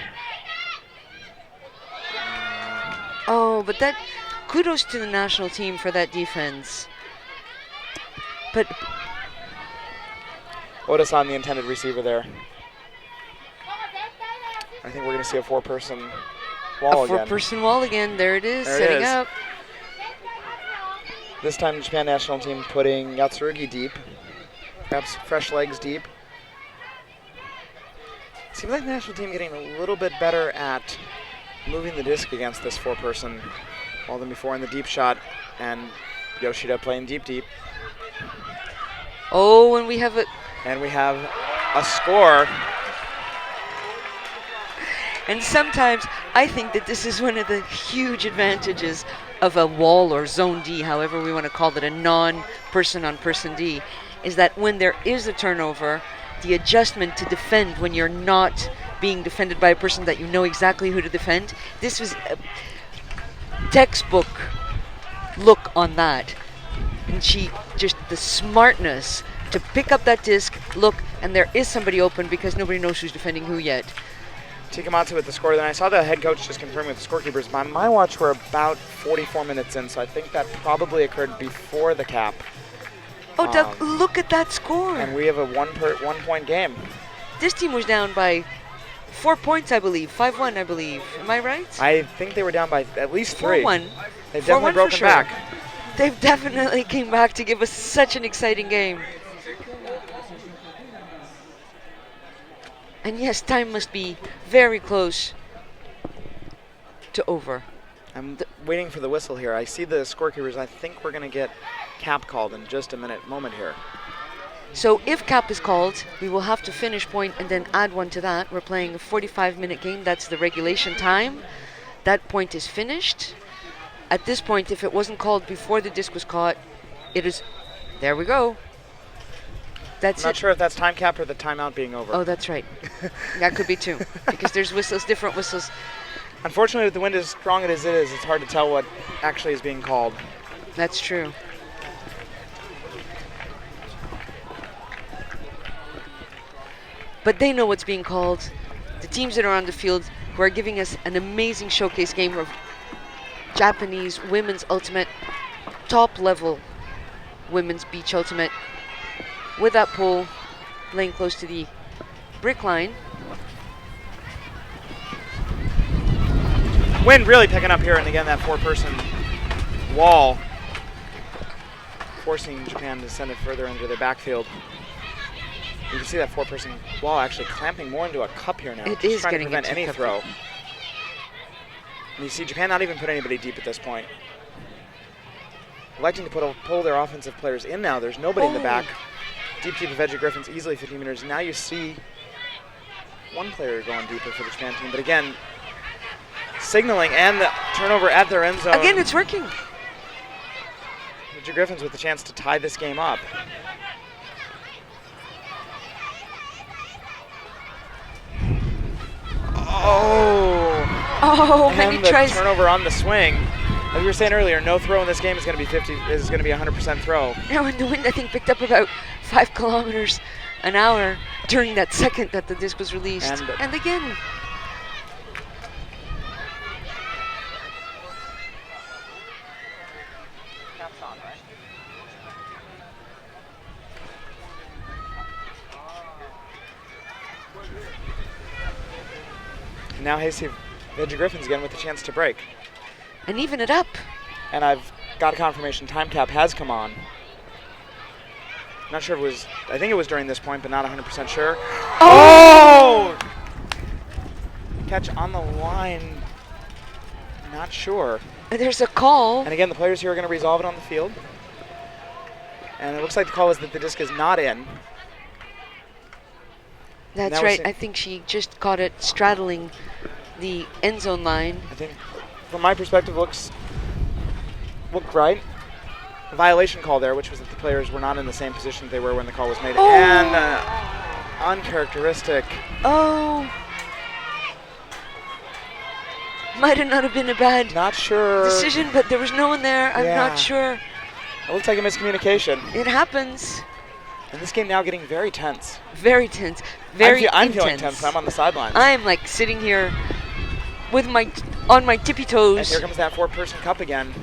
Oh, but that, kudos to the national team for that defense. But Oda-san, the intended receiver there. I think we're going to see a 4-person wall again. A 4-person wall again. There it is, there setting up. This time the Japan national team putting Yatsurugi deep. Perhaps fresh legs deep. Seems like the national team getting a little bit better at moving the disc against this 4-person wall than before in the deep shot. And Yoshida playing deep. Oh, and we have a... And we have a score. And sometimes I think that this is one of the huge advantages of a wall or zone D, however we want to call it, a non-person-on-person D, is that when there is a turnover, the adjustment to defend when you're not being defended by a person that you know exactly who to defend, this was a textbook look on that. And she just, the smartness to pick up that disc, look, and there is somebody open because nobody knows who's defending who yet. Tikamatsu with the score. Then I saw the head coach just confirming with the scorekeepers. By my watch, we're about 44 minutes in, so I think that probably occurred before the cap. Oh, Doug, look at that score. And we have a one-point game. This team was down by 4 points, I believe. 5-1, I believe. Am I right? I think they were down by at least 3. 4-1. They've definitely broken back. They've definitely came back to give us such an exciting game. And yes, time must be very close to over. I'm waiting for the whistle here. I see the scorekeepers. I think we're going to get cap called in just a moment here. So if cap is called, we will have to finish point and then add one to that. We're playing a 45-minute game. That's the regulation time. That point is finished. At this point, if it wasn't called before the disc was caught, it is. There we go. That's I'm not sure if that's time cap or the timeout being over. Oh, that's right. That could be too, because there's whistles, different whistles. Unfortunately, with the wind as strong as it is, it's hard to tell what actually is being called. That's true. But they know what's being called. The teams that are on the field who are giving us an amazing showcase game of Japanese women's ultimate, top level women's beach ultimate, with that pole laying close to the brick line. Wind really picking up here, and again that 4-person wall forcing Japan to send it further into their backfield. You can see that 4-person wall actually clamping more into a cup here now. It just is trying getting to prevent into any cup. throw. And you see Japan not even put anybody deep at this point. Electing to pull their offensive players in now. There's nobody in the back. Deep of Vegegriffons, easily 50 meters. Now you see one player going deeper for the Japan team, but again, signaling and the turnover at their end zone. Again, it's working. Vegegriffons with the chance to tie this game up. Oh, and he the tries. turnover on the swing. As we were saying earlier, no throw in this game is going to be 100% throw. No, and the wind, I think, picked up about 5 kilometers an hour during that second that the disc was released. And again. And now Heisei Vegegriffons again with the chance to break. And even it up. And I've got a confirmation time cap has come on. Not sure if it was, I think it was during this point, but not 100% sure. Oh! Catch on the line, not sure. There's a call. And again, the players here are going to resolve it on the field. And it looks like the call is that the disc is not in. That's right. I think she just caught it straddling the end zone line. I think, from my perspective, looked right. A violation call there, which was that the players were not in the same position they were when the call was made. Oh. And uncharacteristic. Oh. Might have not have been a bad decision, but there was no one there. I'm not sure. It looks like a miscommunication. It happens. And this game now getting very tense. Very tense. Very intense. I'm feeling tense. I'm on the sidelines. I'm like sitting here with on my tippy toes. And here comes that 4-person cup again.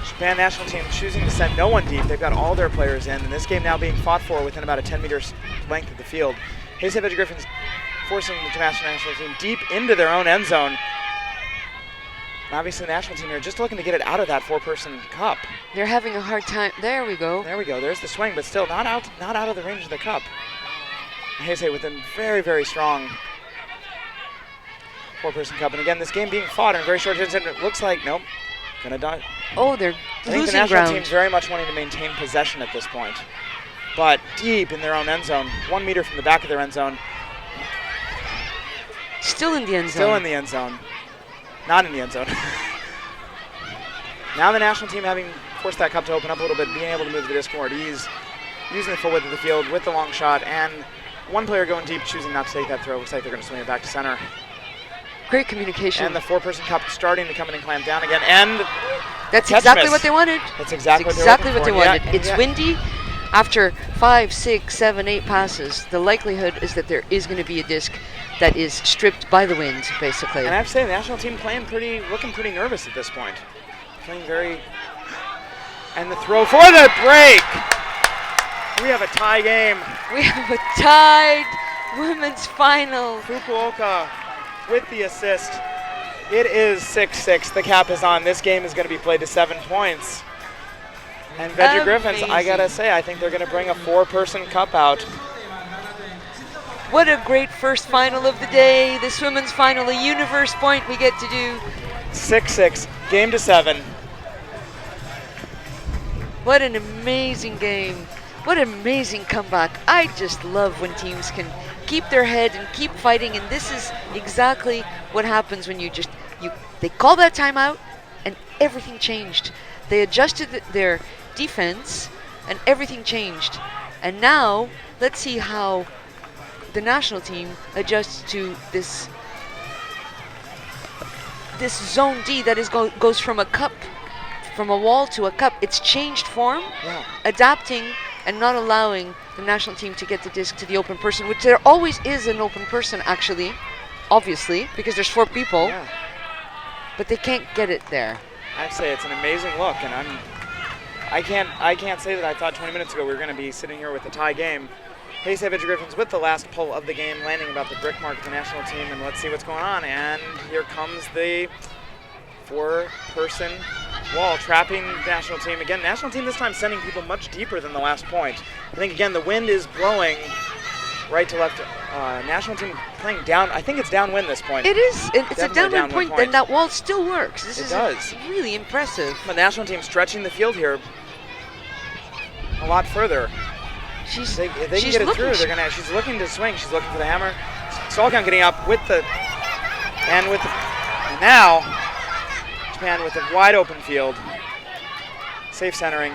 Japan national team choosing to send no one deep. They've got all their players in, and this game now being fought for within about a 10-meter length of the field. Heisei Vegegriffons forcing the Japan national team deep into their own end zone. And obviously the national team here just looking to get it out of that 4-person cup. They're having a hard time. There we go. There we go. There's the swing, but still not out of the range of the cup. Heisei with a very, very strong 4-person cup. And again, this game being fought in a very short distance. It looks like, nope, gonna die. Oh, they're I think the national team very much wanting to maintain possession at this point. But deep in their own end zone, 1 meter from the back of their end zone. Still in the end zone. Still in the end zone. Not in the end zone. Now the national team having forced that cup to open up a little bit, being able to move the disc more at ease, using the full width of the field with the long shot, and one player going deep, choosing not to take that throw. Looks like they're going to swing it back to center. Great communication. And the 4-person cup starting to come in and clamp down again. And that's exactly what they wanted. That's exactly what they wanted. Yeah, it's windy. After 5, 6, 7, 8 passes, the likelihood is that there is going to be a disc that is stripped by the wind, basically. And I have to say, the national team looking pretty nervous at this point. Playing very... And the throw for the break! We have a tie game. We have a tied women's final. Fukuoka with the assist. It is 6-6. The cap is on. This game is going to be played to 7 points. And Vegegriffons, I gotta say, I think they're going to bring a 4-person cup out. What a great first final of the day. This women's final, a universe point we get to do 6-6, game to 7. What an amazing game. What an amazing comeback. I just love when teams can keep their head and keep fighting, and this is exactly what happens when they call that timeout and everything changed. They adjusted their defense and everything changed. And now let's see how the national team adjusts to this zone D that goes from a cup, from a wall to a cup. It's changed form, adapting and not allowing the national team to get the disc to the open person, which there always is an open person actually, obviously, because there's 4 people, but they can't get it there. I'd say it's an amazing look, and I can't say that I thought 20 minutes ago we were going to be sitting here with a tie game. Heisei Vegegriffons with the last pull of the game, landing about the brick mark of the national team, and let's see what's going on. And here comes the 4-person wall, trapping the national team. Again, national team this time sending people much deeper than the last point. I think, again, the wind is blowing right to left. National team playing down. I think it's downwind this point. It is. It's Definitely a downwind point, and that wall still works. This is really impressive. The national team stretching the field here a lot further. She's If they can get it through, she's looking to swing. She's looking for the hammer. Stalcon getting up with the, and now Japan with a wide open field. Safe centering.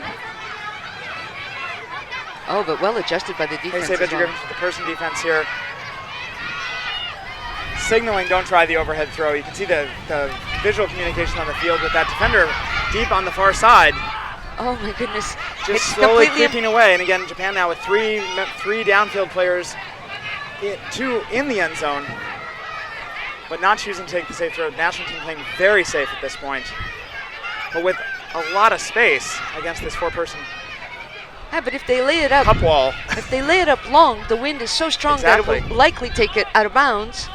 Oh, but well adjusted by the defense. Heisei Vegegriffons with the person defense here. Signaling, don't try the overhead throw. You can see the visual communication on the field with that defender deep on the far side. Oh my goodness. Just it's slowly creeping away. And again, Japan now with three downfield players, 2 in the end zone, but not choosing to take the safe throw. National team playing very safe at this point, but with a lot of space against this 4-person Yeah, but if they lay it up, cup wall. If they lay it up long, the wind is so strong that it will likely take it out of bounds.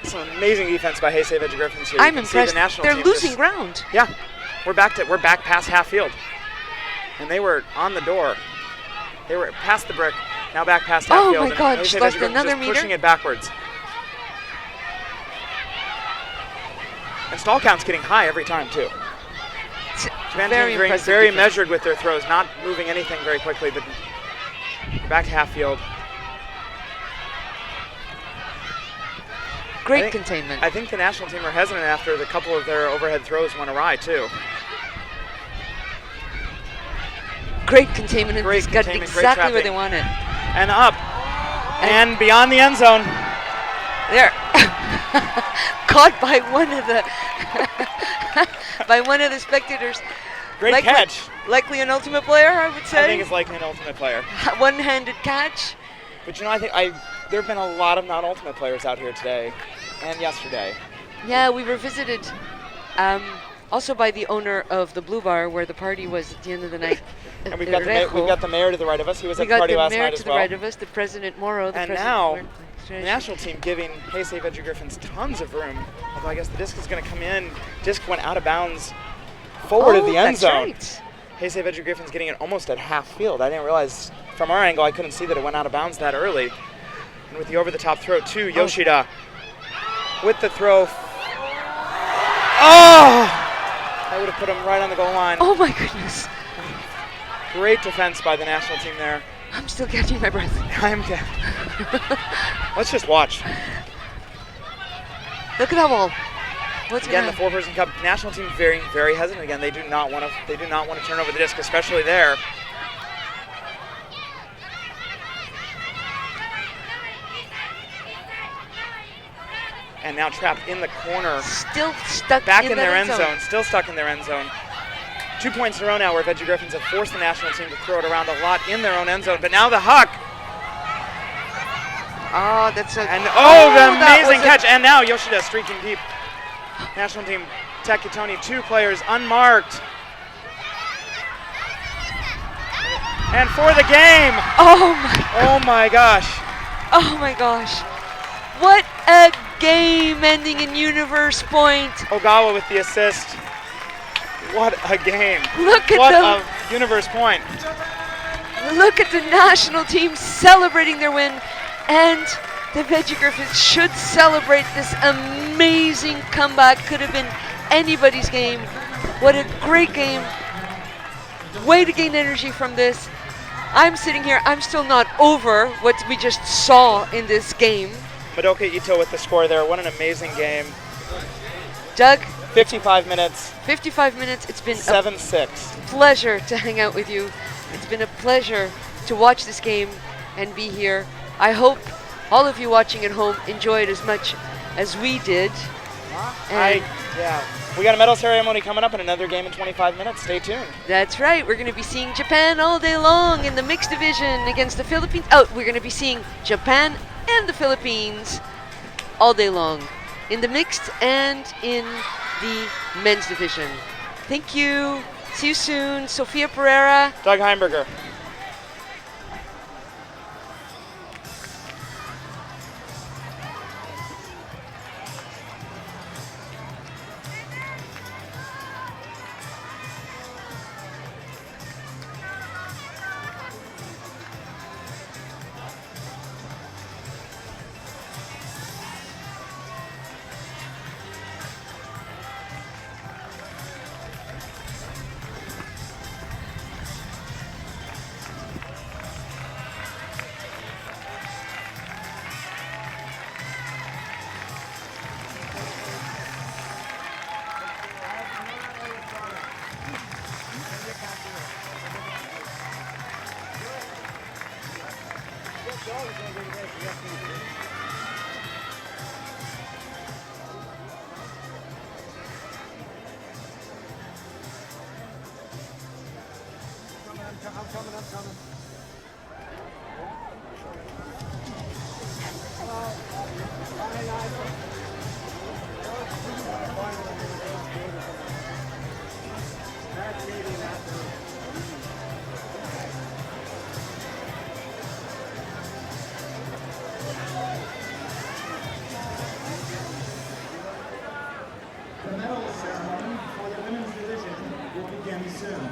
Some amazing defense by Heisei Vegegriffons here. I'm impressed. They're losing ground. Yeah, we're back past half field, and they were on the door. They were past the brick, now back past half field. Oh my God! She lost another meter. Pushing it backwards. And stall count's getting high every time too. Japan Very team impressive very defense. measured with their throws, not moving anything very quickly, but back to half field. Great containment. I think the national team are hesitant after the couple of their overhead throws went awry too. Great containment, and Great just got containment, exactly great where they want it. And up, and beyond the end zone. There, caught by one of the spectators. Great catch. Likely an ultimate player, I would say. I think it's likely an ultimate player. One-handed catch. But you know, I think there have been a lot of non-ultimate players out here today and yesterday. Yeah, we were visited also by the owner of the Blue Bar, where the party was at the end of the night. And we've got the mayor to the right of us. He was at the party last night as well. We got the mayor to the right of us, the President Moro. And now, the national team giving Heisei Vegegriffons tons of room. Although I guess the disc is going to come in. Disc went out of bounds forward of the end zone. Right. Heisei Vegegriffons getting it almost at half field. I didn't realize from our angle I couldn't see that it went out of bounds that early. And with the over-the-top throw to Yoshida with the throw. Oh! That would have put him right on the goal line. Oh my goodness. Great defense by the national team there. I'm still catching my breath. Let's just watch. Look at that wall. What's again, the 4-person cup national team very, very hesitant again. They do not want to turn over the disc, especially there. And now trapped in the corner. Still stuck back in their end zone. Still stuck in their end zone. 2 points in a row now where Vegegriffons have forced the national team to throw it around a lot in their own end zone. But now the huck. Oh, that's a... And the amazing catch. And now Yoshida streaking deep. National team, Takitoni, 2 players unmarked. And for the game. Oh my gosh. Oh my gosh. What a game ending in universe point. Ogawa with the assist. What a game. Look at what a universe point. Look at the national team celebrating their win, and the Vegegriffons should celebrate this amazing amazing comeback. Could have been anybody's game. What a great game. Way to gain energy from this. I'm sitting here, I'm still not over what we just saw in this game. Madoka Ito with the score there. What an amazing game. Doug? 55 minutes. 55 minutes. It's been 7-6. a pleasure to hang out with you. It's been a pleasure to watch this game and be here. I hope all of you watching at home enjoyed as much as we did. Yeah. We got a medal ceremony coming up and another game in 25 minutes. Stay tuned. That's right. We're going to be seeing Japan all day long in the mixed division against the Philippines. Oh, we're going to be seeing Japan and the Philippines all day long in the mixed and in the men's division. Thank you. See you soon. Sophia Pereira. Doug Heimberger. The medal ceremony for the women's division will begin soon.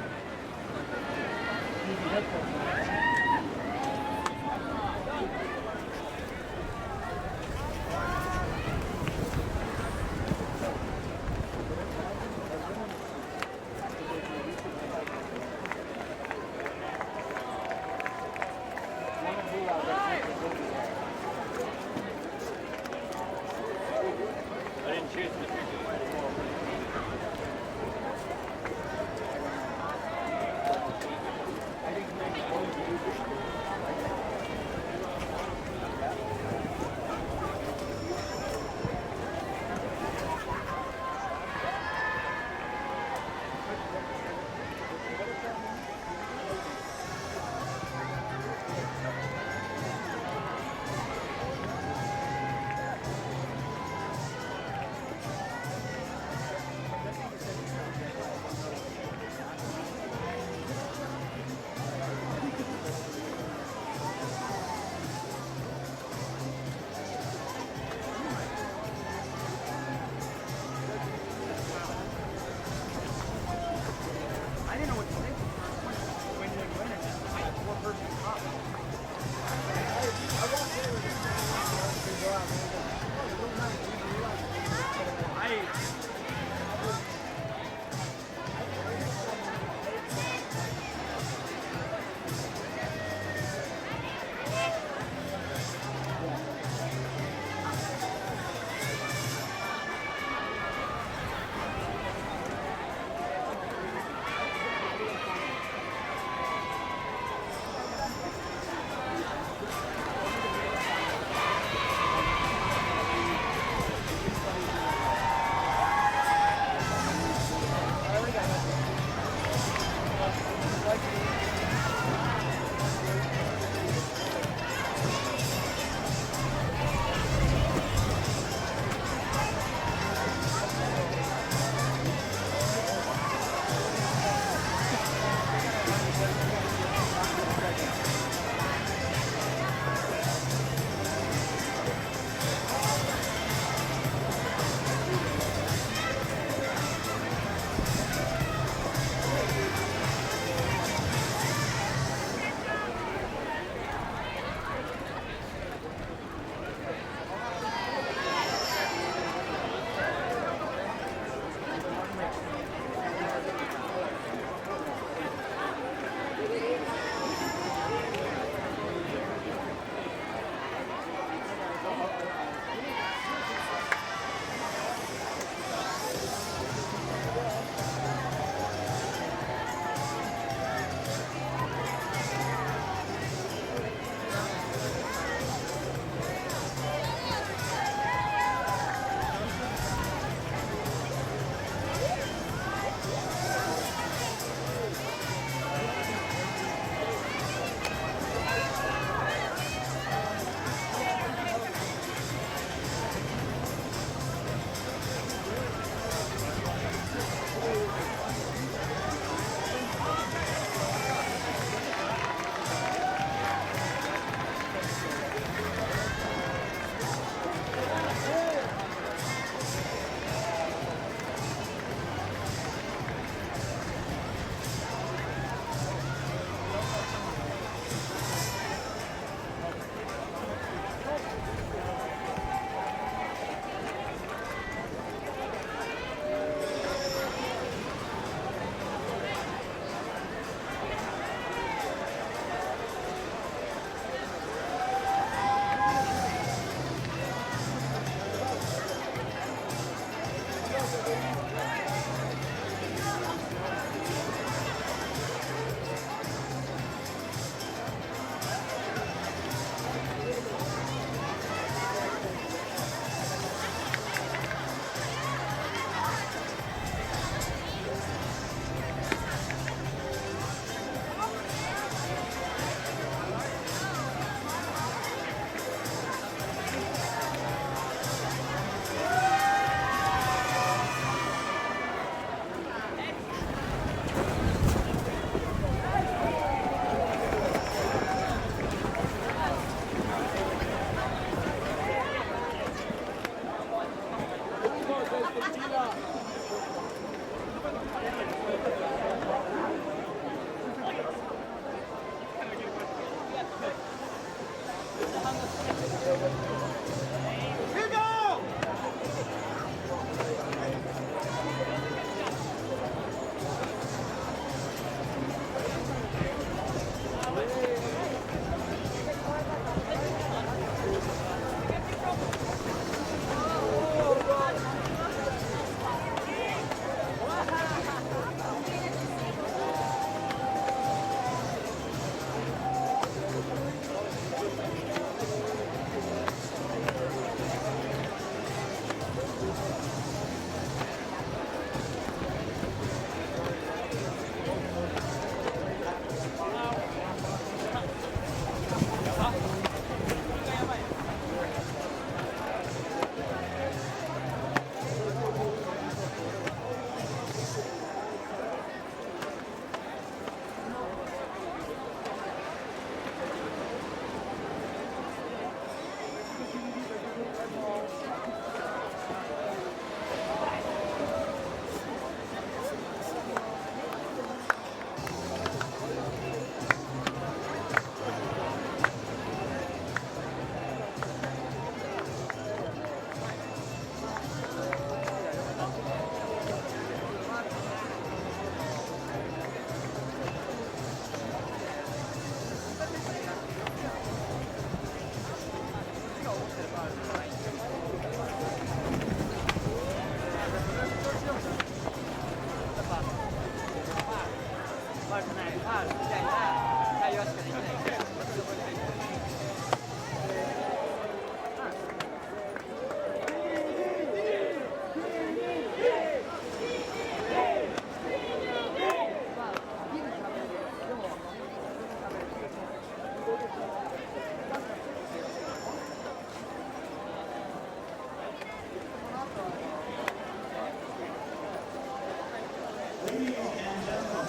Ladies and gentlemen,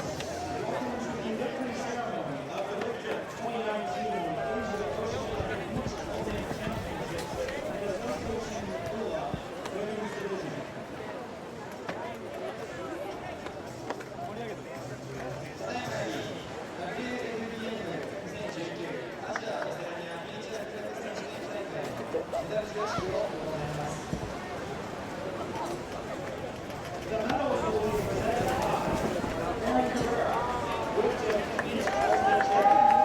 welcome to the victory ceremony of the WFDF 2019 Oceanic Beach Holding Championships and the Association BULA Women's Division. The medals will be presented by WFDF Beach Holding Champion.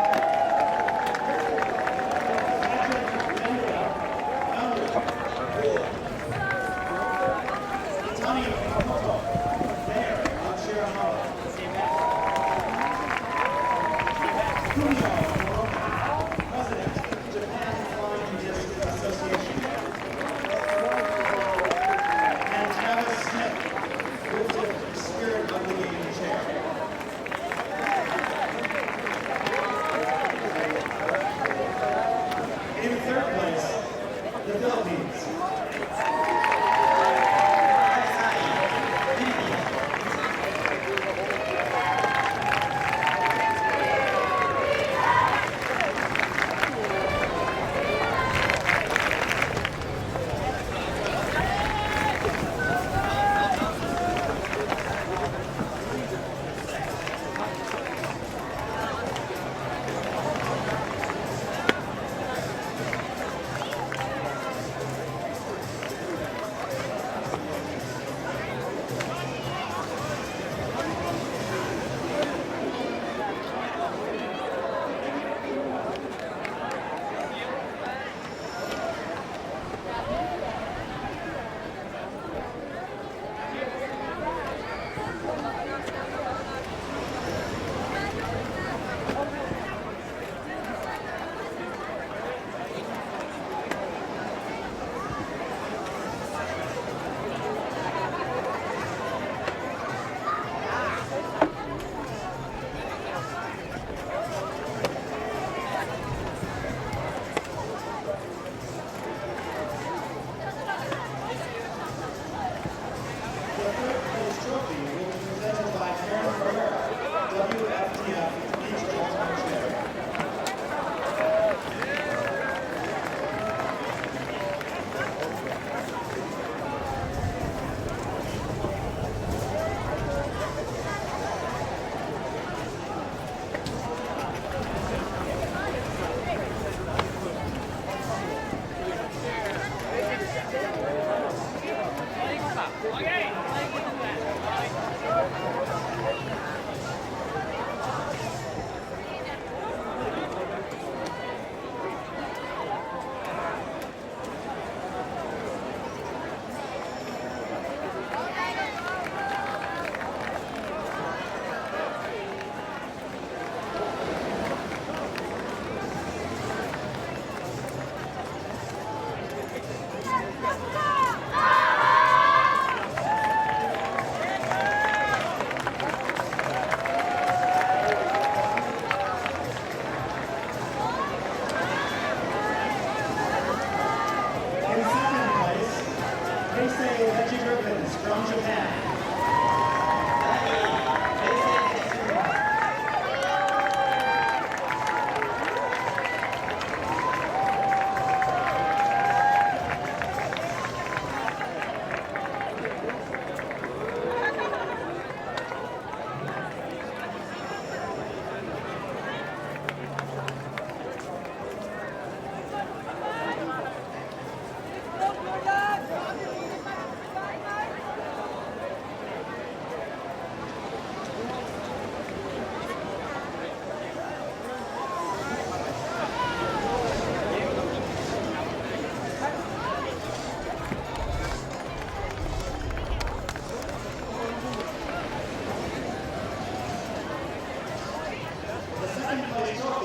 President, Japan Flying Disc Association. And Travis Smith, with the Spirit of the Game Chair. In third place, the Philippines.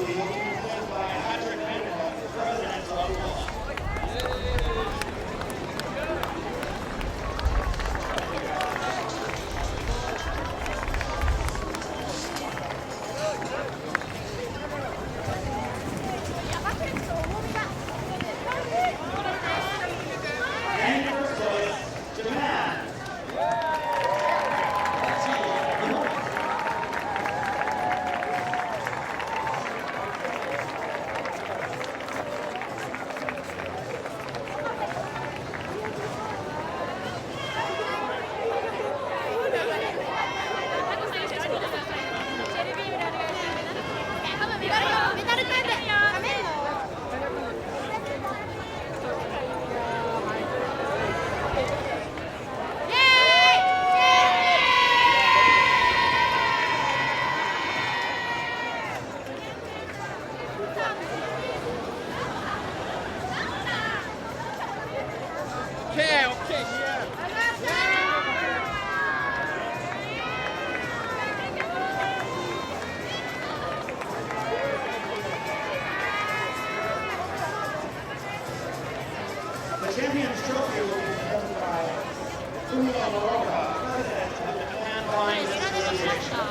will be presented by Patrick Vanderhook, President of BULA. And in first place, Japan. Okay, okay, yeah. The Champions Trophy will be presented by Fumio Moroka, President of the Japan Blind Association.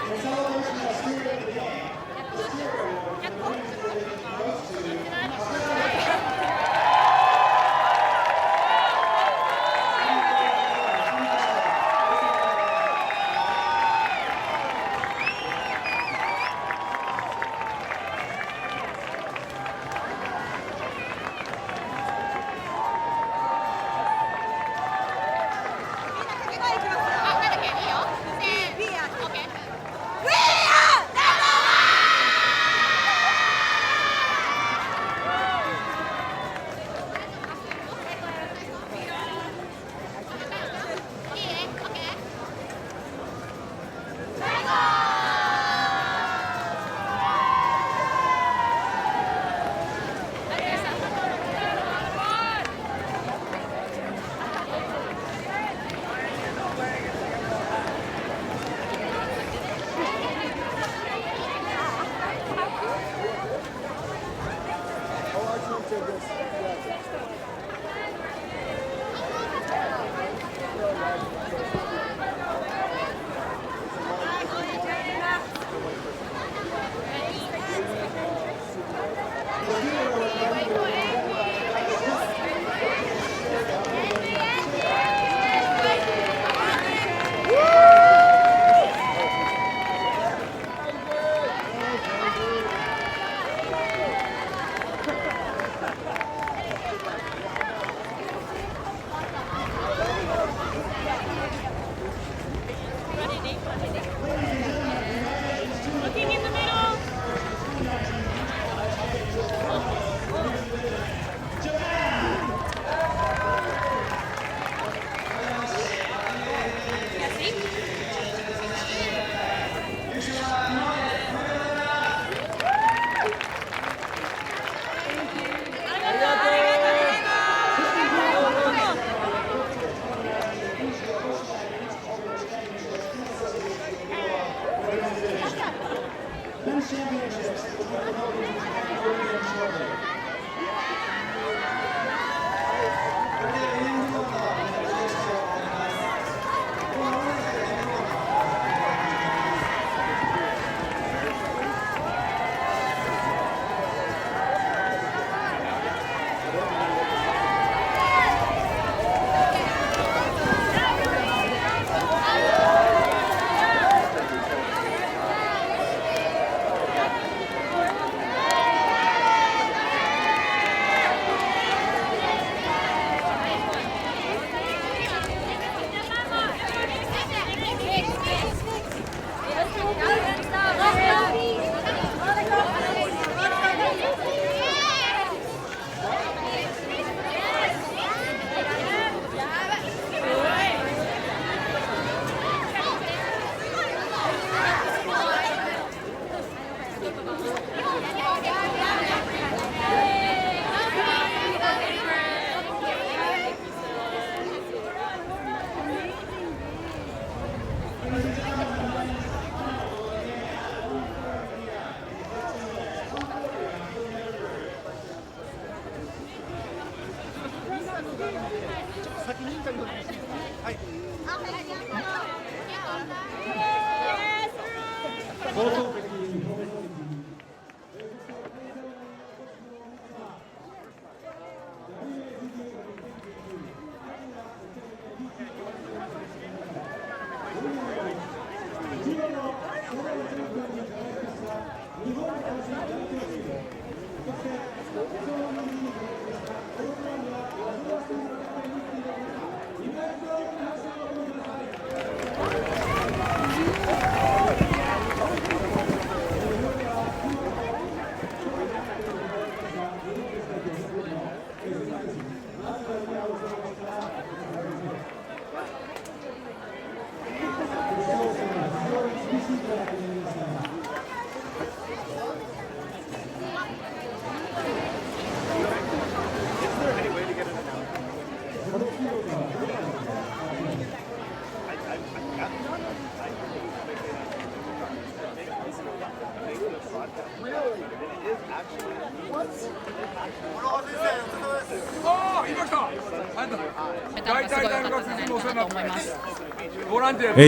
In celebration of the spirit of the game, the Spirit Award for the women's division goes to Men's championships will be held in Japan very shortly.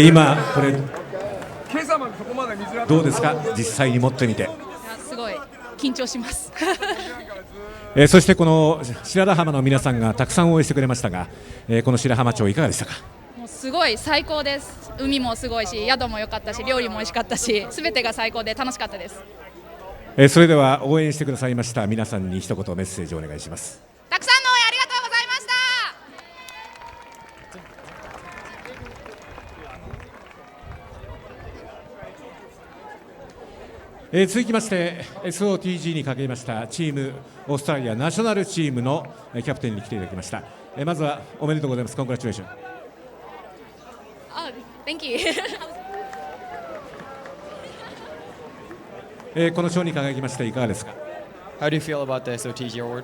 今これどうですか、実際に持ってみて。すごい緊張しますそしてこの白良浜の皆さんがたくさん応援してくれましたが、この白浜町いかがでしたか。もうすごい最高です。海もすごいし、宿も良かったし、料理も美味しかったし、すべてが最高で楽しかったです。それでは応援してくださいました皆さんに一言メッセージをお願いします。たくさんの応援ありがとうございました。続きまして SOTG に掲げましたチームオーストラリアナショナルチームのキャプテンに来ていただきました。まずはおめでとうございます。コングラチュレーション。Thank you この賞に輝きましていかがですか。 How do you feel about the SOTG award?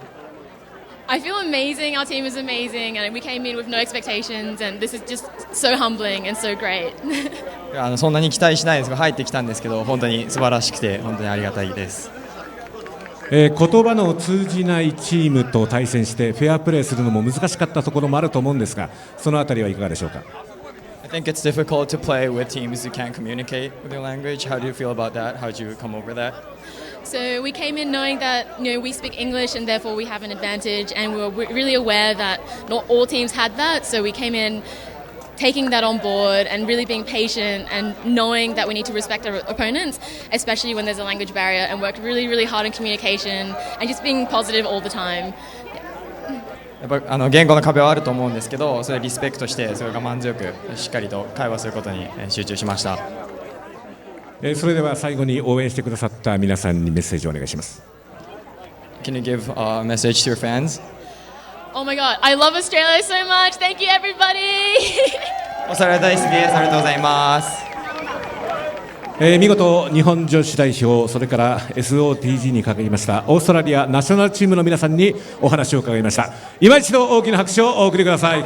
I feel amazing. Our team is amazing, and we came in with no expectations, and this is just so humbling and so great そんなに期待しないですが入ってきたんですけど、本当に素晴らしくて本当にありがたいです。言葉の通じないチームと対戦してフェアプレーするのも難しかったところもあると思うんですが、そのあたりはいかがでしょうか。 I think it's difficult to play with teams who can't communicate with their language. How do you feel about that? How did you come over that? So we came in knowing that we speak English and therefore we have an advantage, and we were really aware that not all teams had that. So we came in taking that on board and really being patient and knowing that we need to respect our opponents, especially when there's a language barrier, and worked really, really hard in communication and just being positive all the time. やっぱ言語の壁はあると思うんですけど、それをリスペクトしてそれを我慢強くしっかりと会話することに集中しました。それでは最後に応援してくださった皆さんにメッセージをお願いします。 Can you give a message to your fans? Oh my god, I love Australia so much. Thank you, everybody. オーストラリア大好きです。ありがとうございます。見事日本女子代表、それから SOTG に掲げましたオーストラリアナショナルチームの皆さんにお話を伺いました。今一度大きな拍手をお送りください。